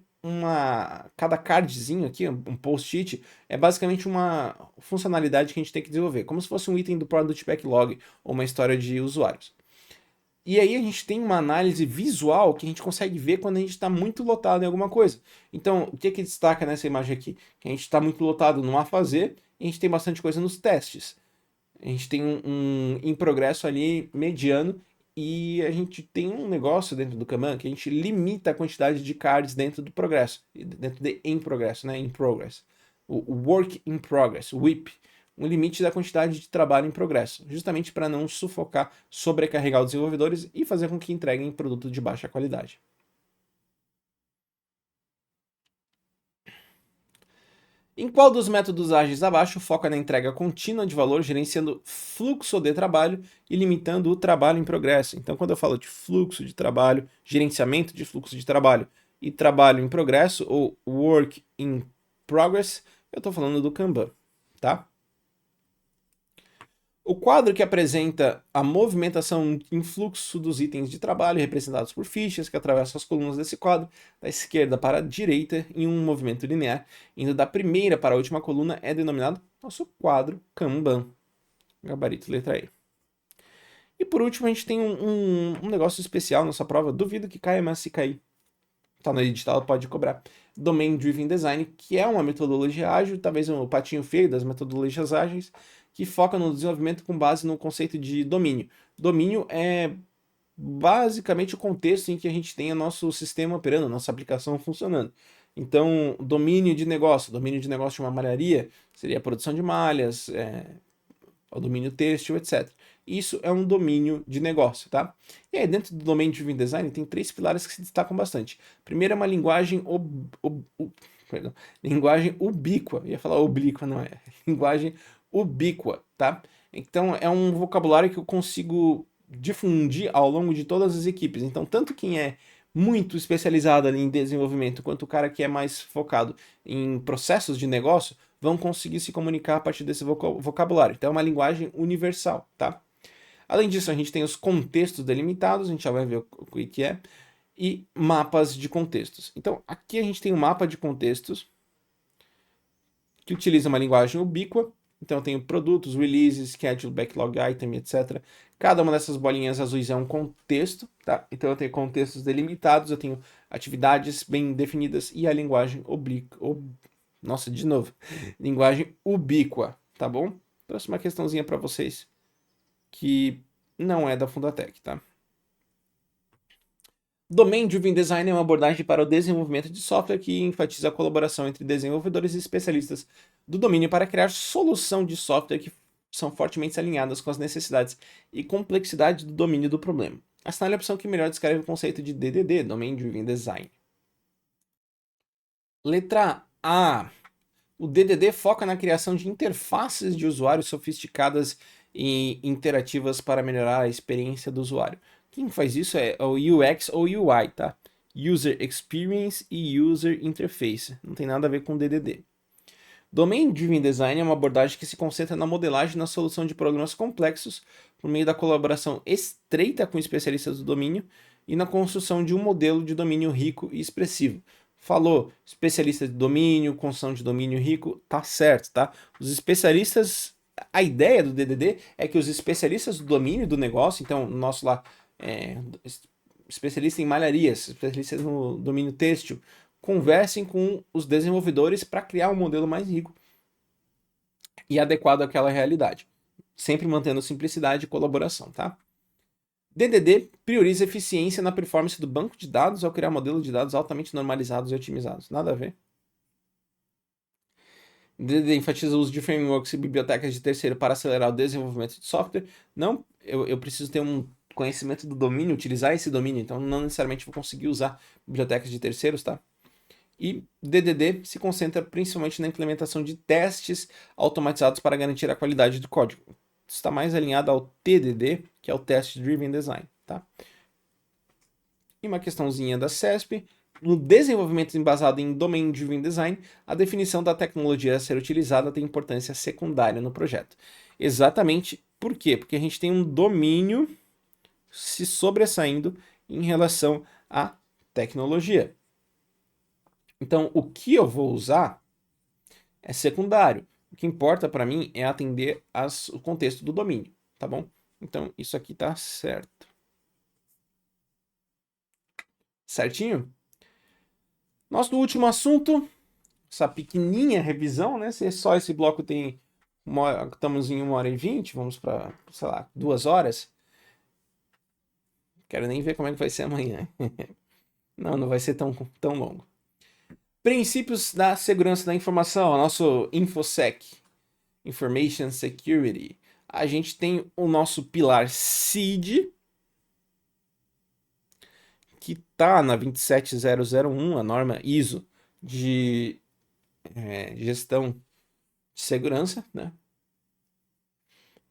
cada cardzinho aqui, um post-it, é basicamente uma funcionalidade que a gente tem que desenvolver, como se fosse um item do Product Backlog ou uma história de usuários. E aí a gente tem uma análise visual que a gente consegue ver quando a gente está muito lotado em alguma coisa. Então, o que destaca nessa imagem aqui? Que a gente está muito lotado no a fazer e a gente tem bastante coisa nos testes. A gente tem um em progresso ali mediano e a gente tem um negócio dentro do Kanban que a gente limita a quantidade de cards dentro do progresso, dentro de em progresso, né? In progress. O work in progress, o WIP, um limite da quantidade de trabalho em progresso, justamente para não sufocar, sobrecarregar os desenvolvedores e fazer com que entreguem produto de baixa qualidade. Em qual dos métodos ágeis abaixo foca na entrega contínua de valor, gerenciando fluxo de trabalho e limitando o trabalho em progresso? Então, quando eu falo de fluxo de trabalho, gerenciamento de fluxo de trabalho e trabalho em progresso, ou work in progress, eu estou falando do Kanban, tá? O quadro que apresenta a movimentação em fluxo dos itens de trabalho, representados por fichas que atravessam as colunas desse quadro, da esquerda para a direita, em um movimento linear, indo da primeira para a última coluna, é denominado nosso quadro Kanban. Gabarito letra E. E por último, a gente tem um negócio especial nessa prova. Duvido que caia, mas se cair, tá no edital, pode cobrar. Domain Driven Design, que é uma metodologia ágil, talvez o patinho feio das metodologias ágeis, que foca no desenvolvimento com base no conceito de domínio. Domínio é basicamente o contexto em que a gente tem o nosso sistema operando, a nossa aplicação funcionando. Então, domínio de negócio de uma malharia seria a produção de malhas, o domínio têxtil, etc. Isso é um domínio de negócio, tá? E aí, dentro do Domain Driven Design, tem 3 pilares que se destacam bastante. Primeiro é uma linguagem ubíqua. Eu ia falar oblíqua, não é? Linguagem ubíqua, tá? Então, é um vocabulário que eu consigo difundir ao longo de todas as equipes. Então, tanto quem é muito especializado ali em desenvolvimento, quanto o cara que é mais focado em processos de negócio, vão conseguir se comunicar a partir desse vocabulário. Então é uma linguagem universal, tá? Além disso, a gente tem os contextos delimitados, a gente já vai ver o que é, e mapas de contextos. Então, aqui a gente tem um mapa de contextos que utiliza uma linguagem ubíqua. Então, eu tenho produtos, releases, schedule, backlog item, etc. Cada uma dessas bolinhas azuis é um contexto, tá? Então, eu tenho contextos delimitados, eu tenho atividades bem definidas e a linguagem nossa, de novo. Linguagem ubíqua, tá bom? Trouxe uma questãozinha para vocês que não é da Fundatec, tá? Domain Driven Design é uma abordagem para o desenvolvimento de software que enfatiza a colaboração entre desenvolvedores e especialistas do domínio para criar solução de software que são fortemente alinhadas com as necessidades e complexidade do domínio do problema. Assinale a opção que melhor descreve o conceito de DDD, Domain Driven Design. Letra A. O DDD foca na criação de interfaces de usuário sofisticadas e interativas para melhorar a experiência do usuário. Quem faz isso é o UX ou UI, tá? User Experience e User Interface. Não tem nada a ver com DDD. Domain Driven Design é uma abordagem que se concentra na modelagem e na solução de problemas complexos por meio da colaboração estreita com especialistas do domínio e na construção de um modelo de domínio rico e expressivo. Falou especialista de domínio, construção de domínio rico, tá certo, tá? Os especialistas, a ideia do DDD é que os especialistas do domínio do negócio, então, nosso lá, especialista em malharias, especialista no domínio têxtil, conversem com os desenvolvedores para criar um modelo mais rico e adequado àquela realidade, sempre mantendo simplicidade e colaboração, tá? DDD prioriza eficiência na performance do banco de dados ao criar modelos de dados altamente normalizados e otimizados. Nada a ver. DDD enfatiza o uso de frameworks e bibliotecas de terceiro para acelerar o desenvolvimento de software. Não, eu preciso ter um conhecimento do domínio, utilizar esse domínio, então não necessariamente vou conseguir usar bibliotecas de terceiros, tá? E DDD se concentra principalmente na implementação de testes automatizados para garantir a qualidade do código. Está mais alinhado ao TDD, que é o Test Driven Design, tá? E uma questãozinha da CESP. No desenvolvimento embasado em Domain Driven Design, a definição da tecnologia a ser utilizada tem importância secundária no projeto. Exatamente por quê? Porque a gente tem um domínio se sobressaindo em relação à tecnologia. Então, o que eu vou usar é secundário. O que importa para mim é atender o contexto do domínio, tá bom? Então, isso aqui tá certo. Certinho? Nosso último assunto, essa pequenininha revisão, né? Se só esse bloco tem estamos em 1h20, vamos para, sei lá, 2 horas. Quero nem ver como é que vai ser amanhã. Não vai ser tão longo. Princípios da segurança da informação, nosso InfoSec, Information Security. A gente tem o nosso pilar SID, que está na 27001, a norma ISO de gestão de segurança, né?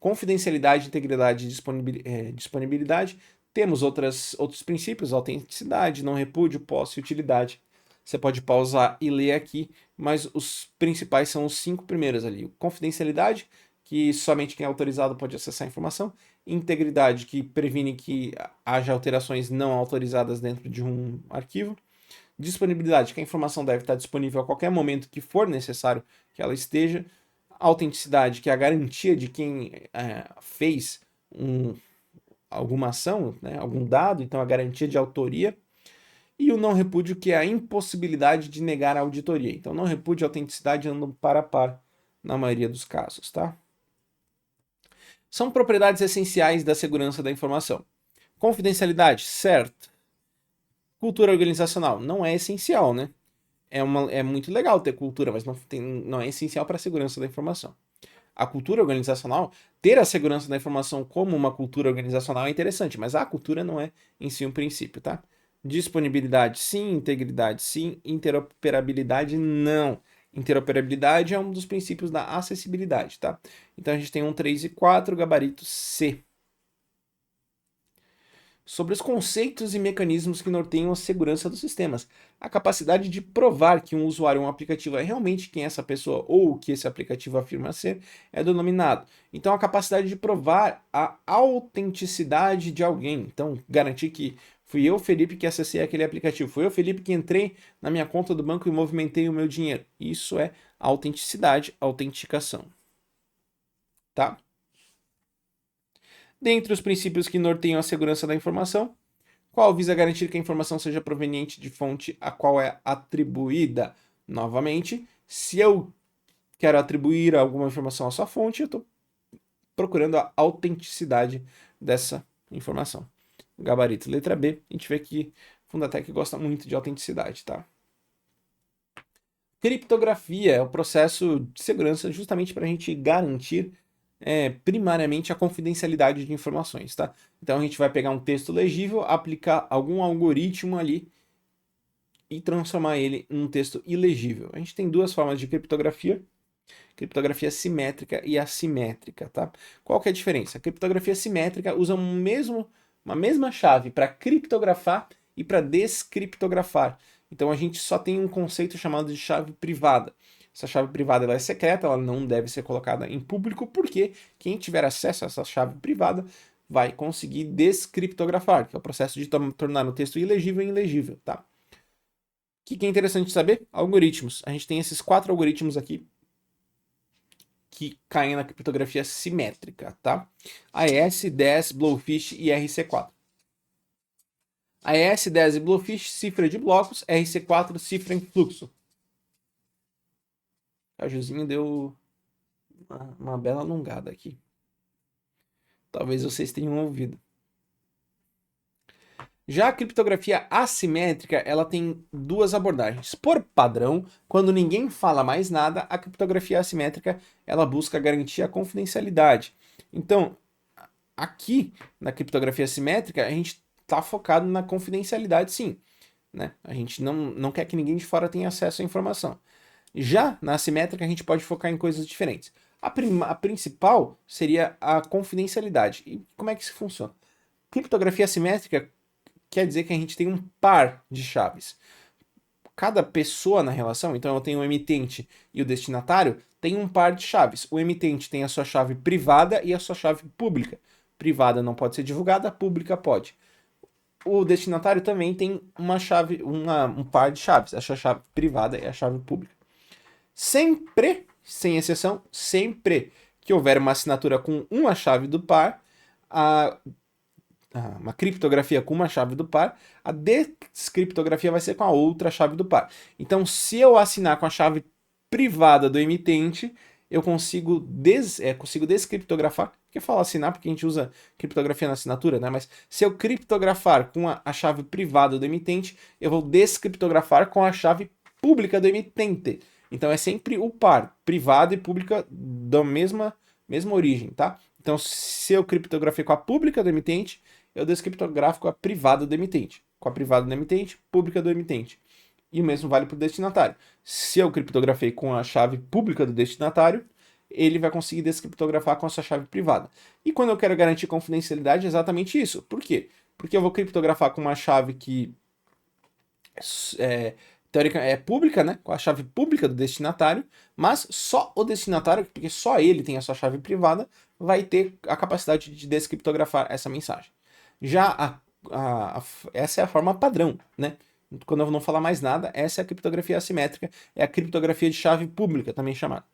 Confidencialidade, integridade e disponibilidade. Temos outros princípios, autenticidade, não repúdio, posse e utilidade. Você pode pausar e ler aqui, mas os principais são os 5 primeiros ali. Confidencialidade, que somente quem é autorizado pode acessar a informação. Integridade, que previne que haja alterações não autorizadas dentro de um arquivo. Disponibilidade, que a informação deve estar disponível a qualquer momento que for necessário que ela esteja. Autenticidade, que é a garantia de quem fez alguma ação, né, algum dado, então a garantia de autoria. e o não repúdio, que é a impossibilidade de negar a auditoria. Então, não repúdio e autenticidade andam par a par na maioria dos casos, tá? São propriedades essenciais da segurança da informação. Confidencialidade, certo. Cultura organizacional, não é essencial, né? É muito legal ter cultura, mas não é essencial para a segurança da informação. A cultura organizacional, ter a segurança da informação como uma cultura organizacional é interessante, mas a cultura não é em si um princípio, tá? Disponibilidade, sim. Integridade, sim. Interoperabilidade, não. Interoperabilidade é um dos princípios da acessibilidade, tá? Então a gente tem um 3 e 4, gabarito C. Sobre os conceitos e mecanismos que norteiam a segurança dos sistemas. A capacidade de provar que um usuário ou um aplicativo é realmente quem essa pessoa ou o que esse aplicativo afirma ser é denominado. Então, a capacidade de provar a autenticidade de alguém. Então, garantir que fui eu, Felipe, que acessei aquele aplicativo. Fui eu, Felipe, que entrei na minha conta do banco e movimentei o meu dinheiro. Isso é autenticidade, autenticação. Tá? Dentre os princípios que norteiam a segurança da informação, qual visa garantir que a informação seja proveniente de fonte a qual é atribuída. Novamente, se eu quero atribuir alguma informação à sua fonte, eu estou procurando a autenticidade dessa informação. Gabarito letra B, a gente vê que Fundatec gosta muito de autenticidade, tá? Criptografia é o processo de segurança justamente para a gente garantir primariamente a confidencialidade de informações, tá? Então a gente vai pegar um texto legível, aplicar algum algoritmo ali e transformar ele em um texto ilegível. A gente tem duas formas de criptografia: criptografia simétrica e assimétrica, tá? Qual que é a diferença? A criptografia simétrica usa uma mesma chave para criptografar e para descriptografar. Então a gente só tem um conceito chamado de chave privada. Essa chave privada ela é secreta, ela não deve ser colocada em público, porque quem tiver acesso a essa chave privada vai conseguir descriptografar, que é o processo de tornar o texto ilegível em legível, tá? O que é interessante saber? Algoritmos. A gente tem esses 4 algoritmos aqui que caem na criptografia simétrica, tá? AES, DES, Blowfish e RC4. AES, DES e Blowfish, cifra de blocos, RC4, cifra em fluxo. O Cajuzinho deu uma bela alongada aqui. Talvez vocês tenham ouvido. Já a criptografia assimétrica, ela tem duas abordagens. Por padrão, quando ninguém fala mais nada, a criptografia assimétrica, ela busca garantir a confidencialidade. Então, aqui na criptografia assimétrica, a gente está focado na confidencialidade, sim, né? A gente não quer que ninguém de fora tenha acesso à informação. Já na assimétrica, a gente pode focar em coisas diferentes. A principal seria a confidencialidade. E como é que isso funciona? Criptografia assimétrica quer dizer que a gente tem um par de chaves. Cada pessoa na relação, então eu tenho o emitente e o destinatário, tem um par de chaves. O emitente tem a sua chave privada e a sua chave pública. Privada não pode ser divulgada, pública pode. O destinatário também tem uma chave, um par de chaves, a sua chave privada e a chave pública. Sempre, sem exceção, sempre que houver uma assinatura com uma chave do par, uma criptografia com uma chave do par, a descriptografia vai ser com a outra chave do par. Então, se eu assinar com a chave privada do emitente, eu consigo descriptografar. Que eu falo assinar porque a gente usa criptografia na assinatura, né? Mas se eu criptografar com a chave privada do emitente, eu vou descriptografar com a chave pública do emitente. Então é sempre o par, privada e pública da mesma origem, tá? Então, se eu criptografei com a pública do emitente, eu descriptografo com a privada do emitente. Com a privada do emitente, pública do emitente. E o mesmo vale para o destinatário. Se eu criptografei com a chave pública do destinatário, ele vai conseguir descriptografar com a sua chave privada. E quando eu quero garantir confidencialidade, é exatamente isso. Por quê? Porque eu vou criptografar com uma chave que teórica é pública, né? Com a chave pública do destinatário, mas só o destinatário, porque só ele tem a sua chave privada, vai ter a capacidade de descriptografar essa mensagem. Já essa é a forma padrão, né? Quando eu não falar mais nada, essa é a criptografia assimétrica, é a criptografia de chave pública, também chamada.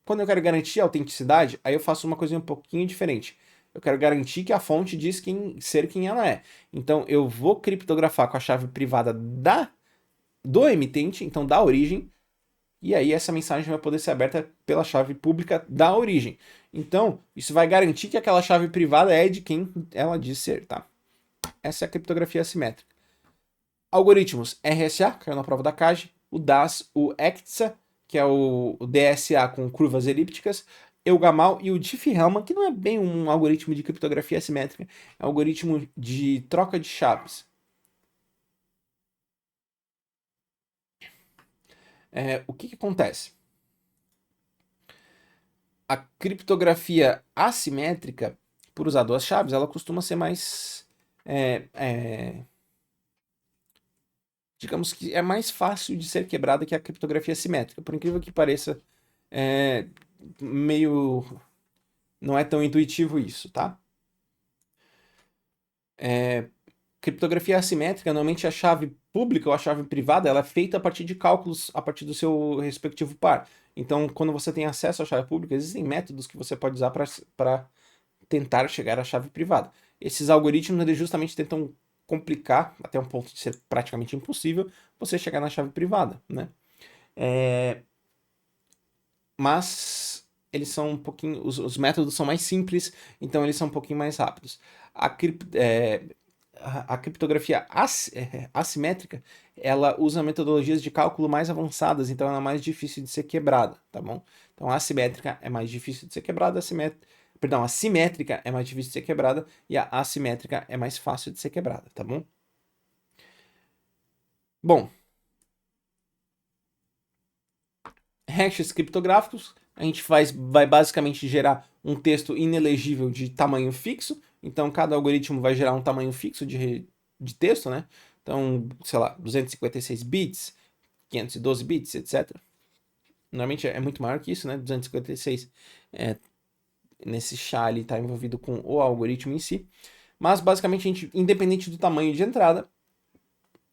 Quando eu quero garantir a autenticidade, aí eu faço uma coisa um pouquinho diferente. eu quero garantir que a fonte diz ser quem ela é. Então, eu vou criptografar com a chave privada do emitente, então da origem, e aí essa mensagem vai poder ser aberta pela chave pública da origem. Então, isso vai garantir que aquela chave privada é de quem ela diz ser, tá? Essa é a criptografia assimétrica. Algoritmos RSA, caiu na prova da CAGE, o DAS, o ECTSA, que é o DSA com curvas elípticas, Elgamal e o Diffie-Hellman, que não é bem um algoritmo de criptografia assimétrica, é um algoritmo de troca de chaves. O que acontece? A criptografia assimétrica, por usar duas chaves, ela costuma ser mais... digamos que é mais fácil de ser quebrada que a criptografia simétrica. Por incrível que pareça, meio... não é tão intuitivo isso, tá? Criptografia assimétrica, normalmente a chave pública ou a chave privada, ela é feita a partir de cálculos a partir do seu respectivo par. Então, quando você tem acesso à chave pública, existem métodos que você pode usar para tentar chegar à chave privada. Esses algoritmos, eles justamente tentam complicar, até um ponto de ser praticamente impossível, você chegar na chave privada, né? Mas eles são um pouquinho... Os métodos são mais simples, então eles são um pouquinho mais rápidos. A criptografia assimétrica, ela usa metodologias de cálculo mais avançadas, então ela é mais difícil de ser quebrada, tá bom? Então a assimétrica é mais difícil de ser quebrada, a simétrica é mais difícil de ser quebrada e a assimétrica é mais fácil de ser quebrada, tá bom? Bom, hashes criptográficos, a gente vai basicamente gerar um texto inelegível de tamanho fixo, então cada algoritmo vai gerar um tamanho fixo de texto, né? Então, sei lá, 256 bits, 512 bits, etc. Normalmente é muito maior que isso, né? 256 nesse chá ali está envolvido com o algoritmo em si. Mas basicamente, a gente, independente do tamanho de entrada,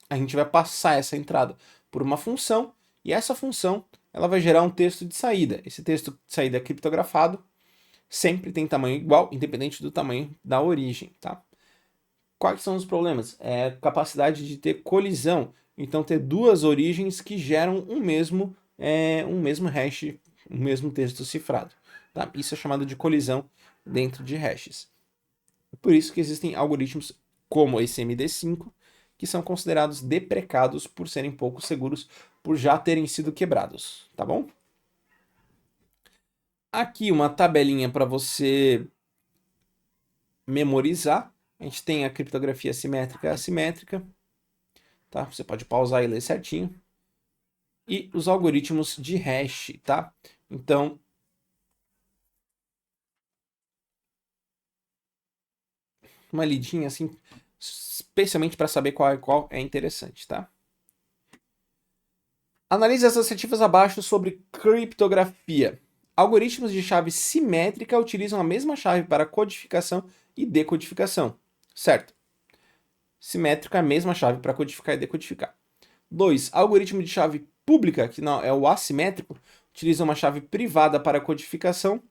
a gente vai passar essa entrada por uma função, e essa função ela vai gerar um texto de saída. Esse texto de saída é criptografado, sempre tem tamanho igual, independente do tamanho da origem, tá? Quais são os problemas? É a capacidade de ter colisão, então ter duas origens que geram um mesmo hash, um mesmo texto cifrado. Tá? Isso é chamado de colisão dentro de hashes. Por isso que existem algoritmos como esse MD5, que são considerados deprecados por serem pouco seguros, por já terem sido quebrados, tá bom? Aqui uma tabelinha para você memorizar. A gente tem a criptografia simétrica e assimétrica, tá? Você pode pausar e ler certinho. E os algoritmos de hash, tá? Então, uma lidinha assim, especialmente para saber qual é interessante, tá? Analise as assertivas abaixo sobre criptografia. Algoritmos de chave simétrica utilizam a mesma chave para codificação e decodificação, certo? Simétrica é a mesma chave para codificar e decodificar. 2. Algoritmo de chave pública, que não é o assimétrico, utiliza uma chave privada para codificação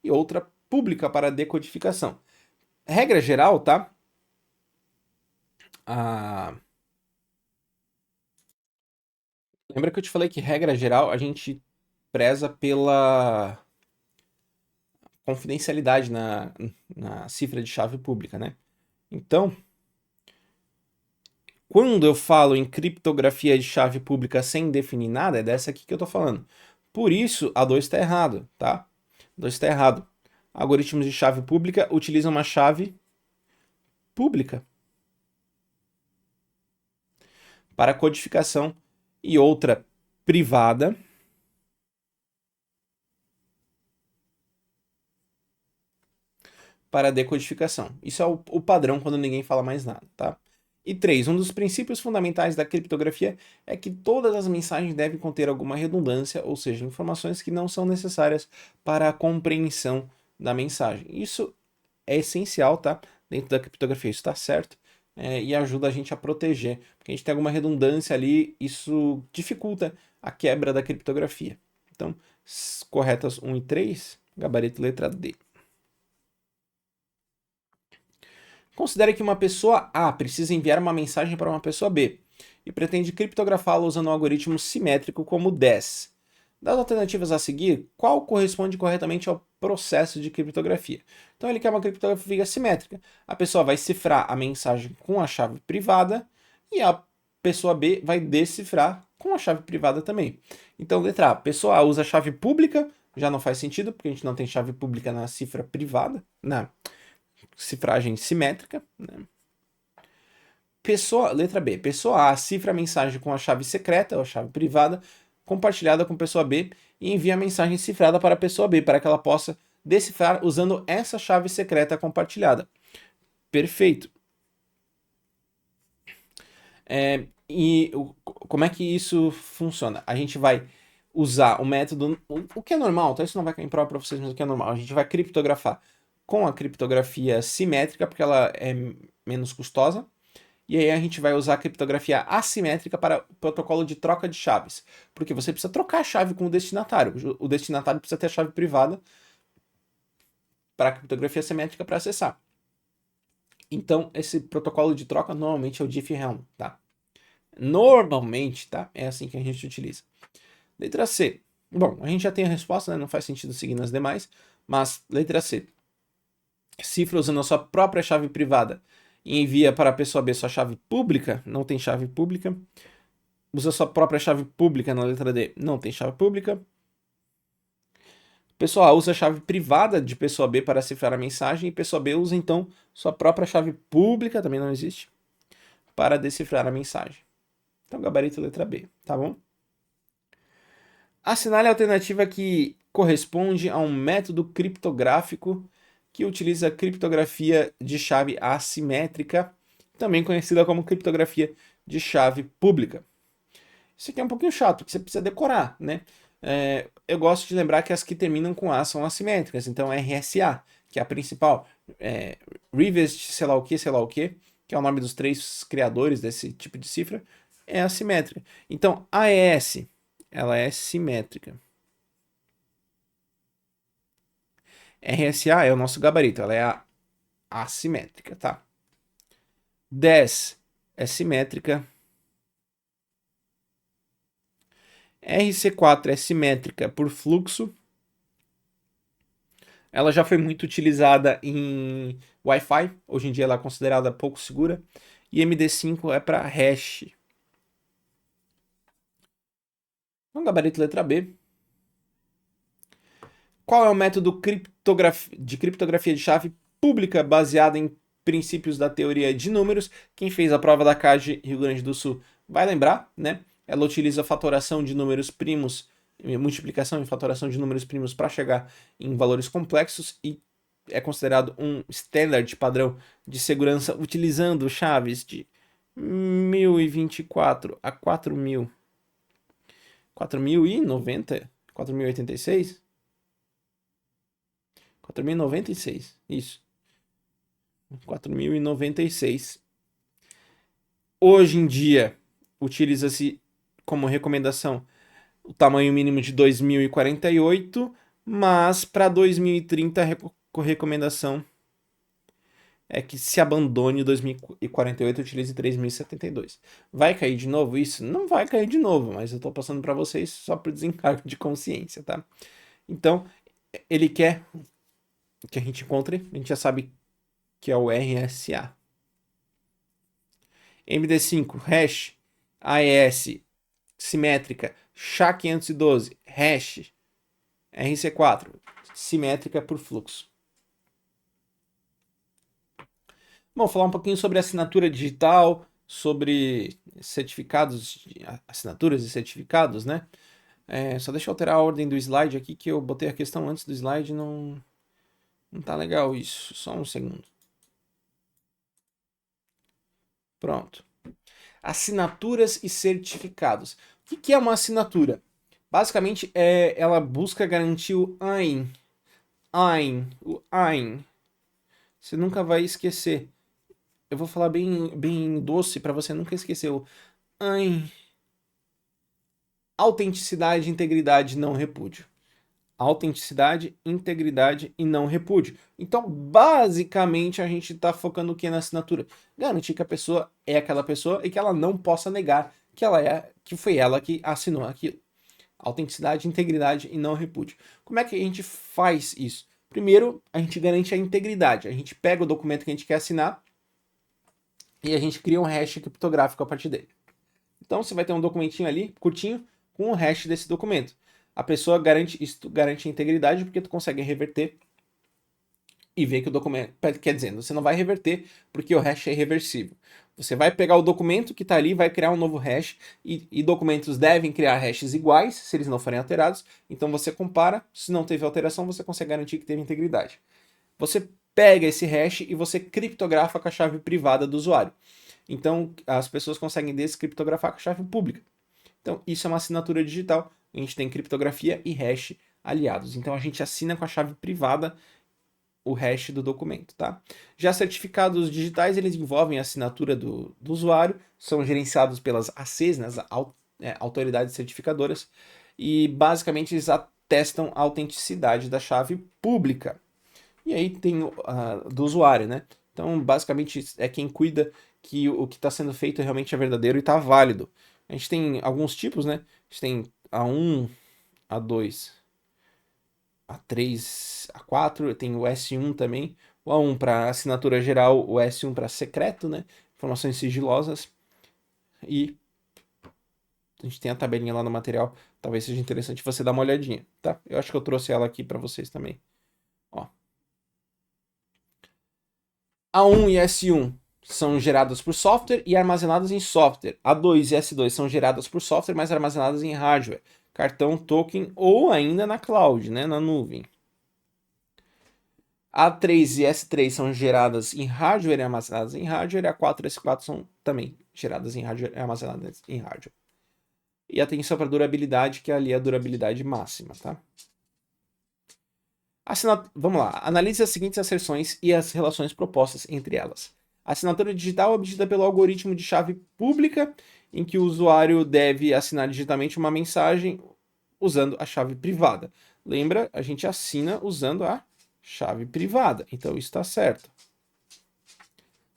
e outra pública para decodificação. Regra geral, tá? Lembra que eu te falei que, regra geral, a gente preza pela confidencialidade na cifra de chave pública, né? Então, quando eu falo em criptografia de chave pública sem definir nada, é dessa aqui que eu tô falando. Por isso, a 2 está errado, tá? A 2 está errado. Algoritmos de chave pública utilizam uma chave pública para codificação e outra privada para decodificação. Isso é o padrão quando ninguém fala mais nada, tá? E 3. Um dos princípios fundamentais da criptografia é que todas as mensagens devem conter alguma redundância, ou seja, informações que não são necessárias para a compreensão da mensagem. Isso é essencial, tá? Dentro da criptografia, isso está certo. E ajuda a gente a proteger. Porque a gente tem alguma redundância ali, isso dificulta a quebra da criptografia. Então, corretas 1 e 3, gabarito letra D. Considere que uma pessoa A precisa enviar uma mensagem para uma pessoa B e pretende criptografá-la usando um algoritmo simétrico como o DES. Das alternativas a seguir, qual corresponde corretamente ao processo de criptografia? Então ele quer uma criptografia simétrica. A pessoa vai cifrar a mensagem com a chave privada e a pessoa B vai decifrar com a chave privada também. Então, letra A, pessoa A usa a chave pública, já não faz sentido, porque a gente não tem chave pública na cifra privada, na cifragem simétrica. Né? Letra B, pessoa A cifra a mensagem com a chave secreta, ou a chave privada, compartilhada com pessoa B e envia a mensagem cifrada para a pessoa B, para que ela possa decifrar usando essa chave secreta compartilhada. Perfeito. Como é que isso funciona? A gente vai usar o método, o que é normal, então isso não vai cair em prova para vocês, mas o que é normal, a gente vai criptografar com a criptografia simétrica, porque ela é menos custosa, e aí a gente vai usar a criptografia assimétrica para o protocolo de troca de chaves, porque você precisa trocar a chave com o destinatário precisa ter a chave privada para a criptografia simétrica para acessar. Então, esse protocolo de troca normalmente é o Diffie-Hellman, tá? Normalmente, tá? É assim que a gente utiliza. Letra C. Bom, a gente já tem a resposta, né? Não faz sentido seguir nas demais. Mas, letra C. Cifra usando a sua própria chave privada e envia para a pessoa B sua chave pública. Não tem chave pública. Usa sua própria chave pública na letra D. Não tem chave pública. Pessoa A usa a chave privada de pessoa B para cifrar a mensagem. E pessoa B usa, então, sua própria chave pública, também não existe, para decifrar a mensagem. Então, gabarito letra B, tá bom? Assinale a alternativa que corresponde a um método criptográfico que utiliza a criptografia de chave assimétrica, também conhecida como criptografia de chave pública. Isso aqui é um pouquinho chato, porque você precisa decorar, né? Eu gosto de lembrar que as que terminam com A são assimétricas, então RSA, que é a principal, Rivest, sei lá o que é o nome dos 3 criadores desse tipo de cifra, é assimétrica. Então, AES, ela é simétrica. RSA é o nosso gabarito, ela é a assimétrica, tá? 10 é simétrica. RC4 é simétrica por fluxo. Ela já foi muito utilizada em Wi-Fi, hoje em dia ela é considerada pouco segura. E MD5 é para hash. Então, gabarito letra B. Qual é o método de criptografia de chave pública baseado em princípios da teoria de números? Quem fez a prova da CAGE Rio Grande do Sul vai lembrar, né? Ela utiliza fatoração de números primos, multiplicação e fatoração de números primos para chegar em valores complexos e é considerado um standard padrão de segurança utilizando chaves de 1024 a 4000. 4090? 4086? 4096, isso. 4096. Hoje em dia, utiliza-se como recomendação o tamanho mínimo de 2048, mas para 2030 a recomendação é que se abandone 2048 e utilize 3072. Vai cair de novo isso? Não vai cair de novo, mas eu estou passando para vocês só por desencargo de consciência, tá? Então, ele quer que a gente encontre, a gente já sabe que é o RSA. MD5, hash, AES, simétrica, SHA-512, hash, RC4, simétrica por fluxo. Bom, falar um pouquinho sobre assinatura digital, sobre certificados, assinaturas e certificados, né? Só deixa eu alterar a ordem do slide aqui, que eu botei a questão antes do slide, não tá legal isso. Só um segundo. Pronto. Assinaturas e certificados. O que é uma assinatura? Basicamente, ela busca garantir o AIN. O AIN. Você nunca vai esquecer. Eu vou falar bem doce para você nunca esquecer o AIN. Autenticidade, integridade, não repúdio. Autenticidade, integridade e não repúdio. Então, basicamente, a gente está focando o que na assinatura? Garantir que a pessoa é aquela pessoa e que ela não possa negar que foi ela que assinou aquilo. Autenticidade, integridade e não repúdio. Como é que a gente faz isso? Primeiro, a gente garante a integridade. A gente pega o documento que a gente quer assinar e a gente cria um hash criptográfico a partir dele. Então, você vai ter um documentinho ali, curtinho, com o hash desse documento. A pessoa garante a integridade porque tu consegue reverter e ver que o documento... Quer dizer, você não vai reverter porque o hash é irreversível. Você vai pegar o documento que está ali, vai criar um novo hash e documentos devem criar hashes iguais se eles não forem alterados. Então você compara, se não teve alteração, você consegue garantir que teve integridade. Você pega esse hash e você criptografa com a chave privada do usuário. Então as pessoas conseguem descriptografar com a chave pública. Então isso é uma assinatura digital. A gente tem criptografia e hash aliados. Então a gente assina com a chave privada o hash do documento, tá? Já certificados digitais, eles envolvem a assinatura do usuário, são gerenciados pelas ACs, né, autoridades certificadoras, e basicamente eles atestam a autenticidade da chave pública. E aí tem do usuário, né? Então, basicamente, é quem cuida que o que está sendo feito realmente é verdadeiro e está válido. A gente tem alguns tipos, né? A gente tem A1, A2, A3, A4, tem o S1 também. O A1 para assinatura geral, o S1 para secreto, né? Informações sigilosas. E a gente tem a tabelinha lá no material. Talvez seja interessante você dar uma olhadinha, tá? Eu acho que eu trouxe ela aqui para vocês também. Ó. A1 e S1 são geradas por software e armazenadas em software. A2 e S2 são geradas por software, mas armazenadas em hardware, cartão, token ou ainda na cloud, né, na nuvem. A3 e S3 são geradas em hardware e armazenadas em hardware. A4 e S4 são também geradas em hardware e armazenadas em hardware. E atenção para a durabilidade, que ali é a durabilidade máxima, tá? Vamos lá. Analise as seguintes asserções e as relações propostas entre elas. A assinatura digital é obtida pelo algoritmo de chave pública, em que o usuário deve assinar digitalmente uma mensagem usando a chave privada. Lembra, a gente assina usando a chave privada, então isso está certo.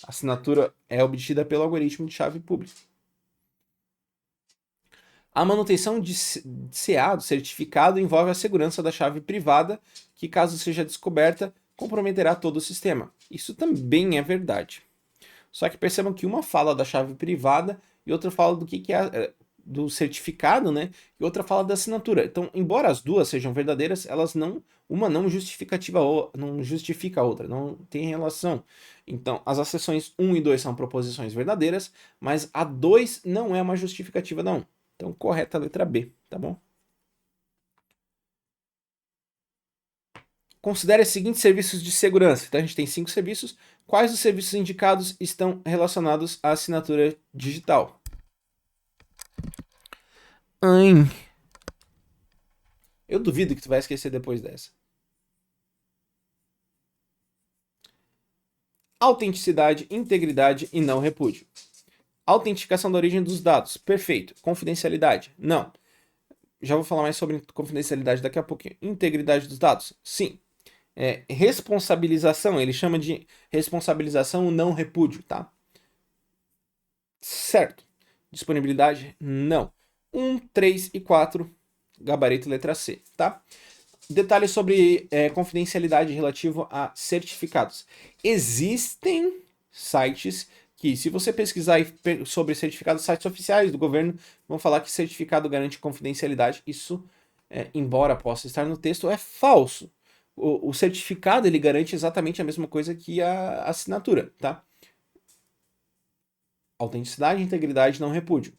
A assinatura é obtida pelo algoritmo de chave pública. A manutenção de CA, do certificado, envolve a segurança da chave privada, que, caso seja descoberta, comprometerá todo o sistema. Isso também é verdade. Só que percebam que uma fala da chave privada e outra fala do que é do certificado, né? E outra fala da assinatura. Então, embora as duas sejam verdadeiras, elas uma não justifica a outra, não tem relação. Então, as acessões 1 e 2 são proposições verdadeiras, mas a 2 não é uma justificativa da 1. Então, correta a letra B, tá bom? Considere os seguintes serviços de segurança. Então, a gente tem 5 serviços. Quais dos serviços indicados estão relacionados à assinatura digital? Eu duvido que tu vai esquecer depois dessa. Autenticidade, integridade e não repúdio. Autenticação da origem dos dados. Perfeito. Confidencialidade. Não. Já vou falar mais sobre confidencialidade daqui a pouquinho. Integridade dos dados. Sim. Responsabilização. Ele chama de responsabilização não repúdio, tá? Certo. Disponibilidade. Não. 1, 3 e 4. Gabarito letra C, tá? Detalhes sobre confidencialidade relativo a certificados. Existem sites que, se você pesquisar sobre certificados, sites oficiais do governo vão falar que certificado garante confidencialidade. Isso, embora possa estar no texto, é falso. O certificado ele garante exatamente a mesma coisa que a assinatura, tá? Autenticidade, integridade, não repúdio.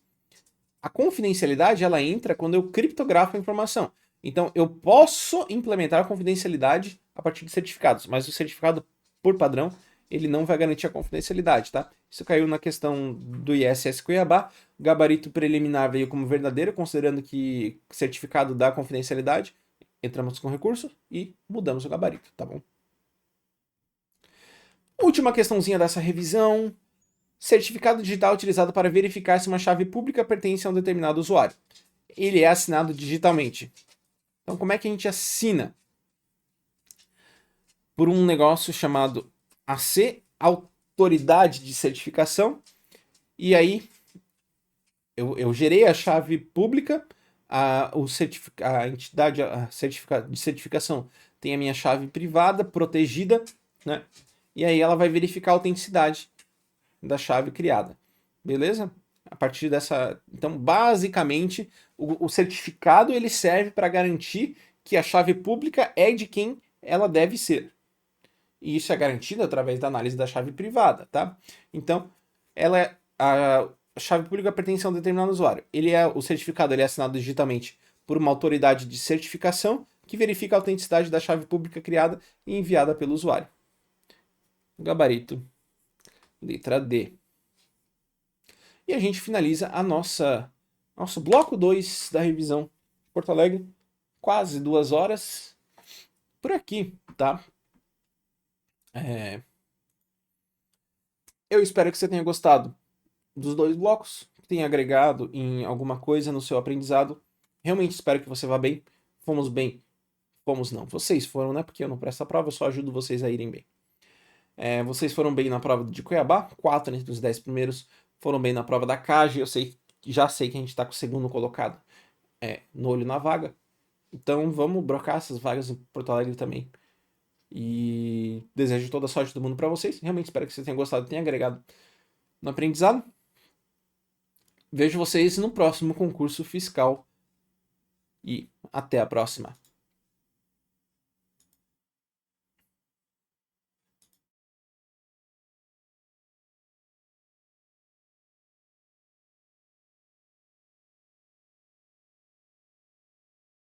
A confidencialidade ela entra quando eu criptografo a informação. Então, eu posso implementar a confidencialidade a partir de certificados, mas o certificado, por padrão, ele não vai garantir a confidencialidade, tá? Isso caiu na questão do ISS Cuiabá. O gabarito preliminar veio como verdadeiro, considerando que certificado dá confidencialidade. Entramos com recurso e mudamos o gabarito, tá bom? Última questãozinha dessa revisão. Certificado digital utilizado para verificar se uma chave pública pertence a um determinado usuário. Ele é assinado digitalmente. Então, como é que a gente assina? Por um negócio chamado AC, Autoridade de Certificação, e aí eu gerei a chave pública, a entidade de certificação tem a minha chave privada, protegida, né? E aí ela vai verificar a autenticidade da chave criada. Beleza? A partir dessa. Então, basicamente, o certificado ele serve para garantir que a chave pública é de quem ela deve ser. E isso é garantido através da análise da chave privada, tá? Então, a chave pública pertence a um determinado usuário. O certificado ele é assinado digitalmente por uma autoridade de certificação que verifica a autenticidade da chave pública criada e enviada pelo usuário. Gabarito, letra D. E a gente finaliza nosso bloco 2 da revisão Porto Alegre, quase 2 horas por aqui, tá? Eu espero que você tenha gostado dos 2 blocos, que tenha agregado em alguma coisa no seu aprendizado. Realmente espero que você vá bem. Fomos bem. Fomos não. Vocês foram, né? Porque eu não presto a prova, eu só ajudo vocês a irem bem. Vocês foram bem na prova de Cuiabá, 4 entre os 10 primeiros. Foram bem na prova da CAGE, já sei que a gente está com o segundo colocado no olho na vaga. Então vamos brocar essas vagas em Porto Alegre também. E desejo toda a sorte do mundo para vocês. Realmente espero que vocês tenham gostado e tenham agregado no aprendizado. Vejo vocês no próximo concurso fiscal. E até a próxima.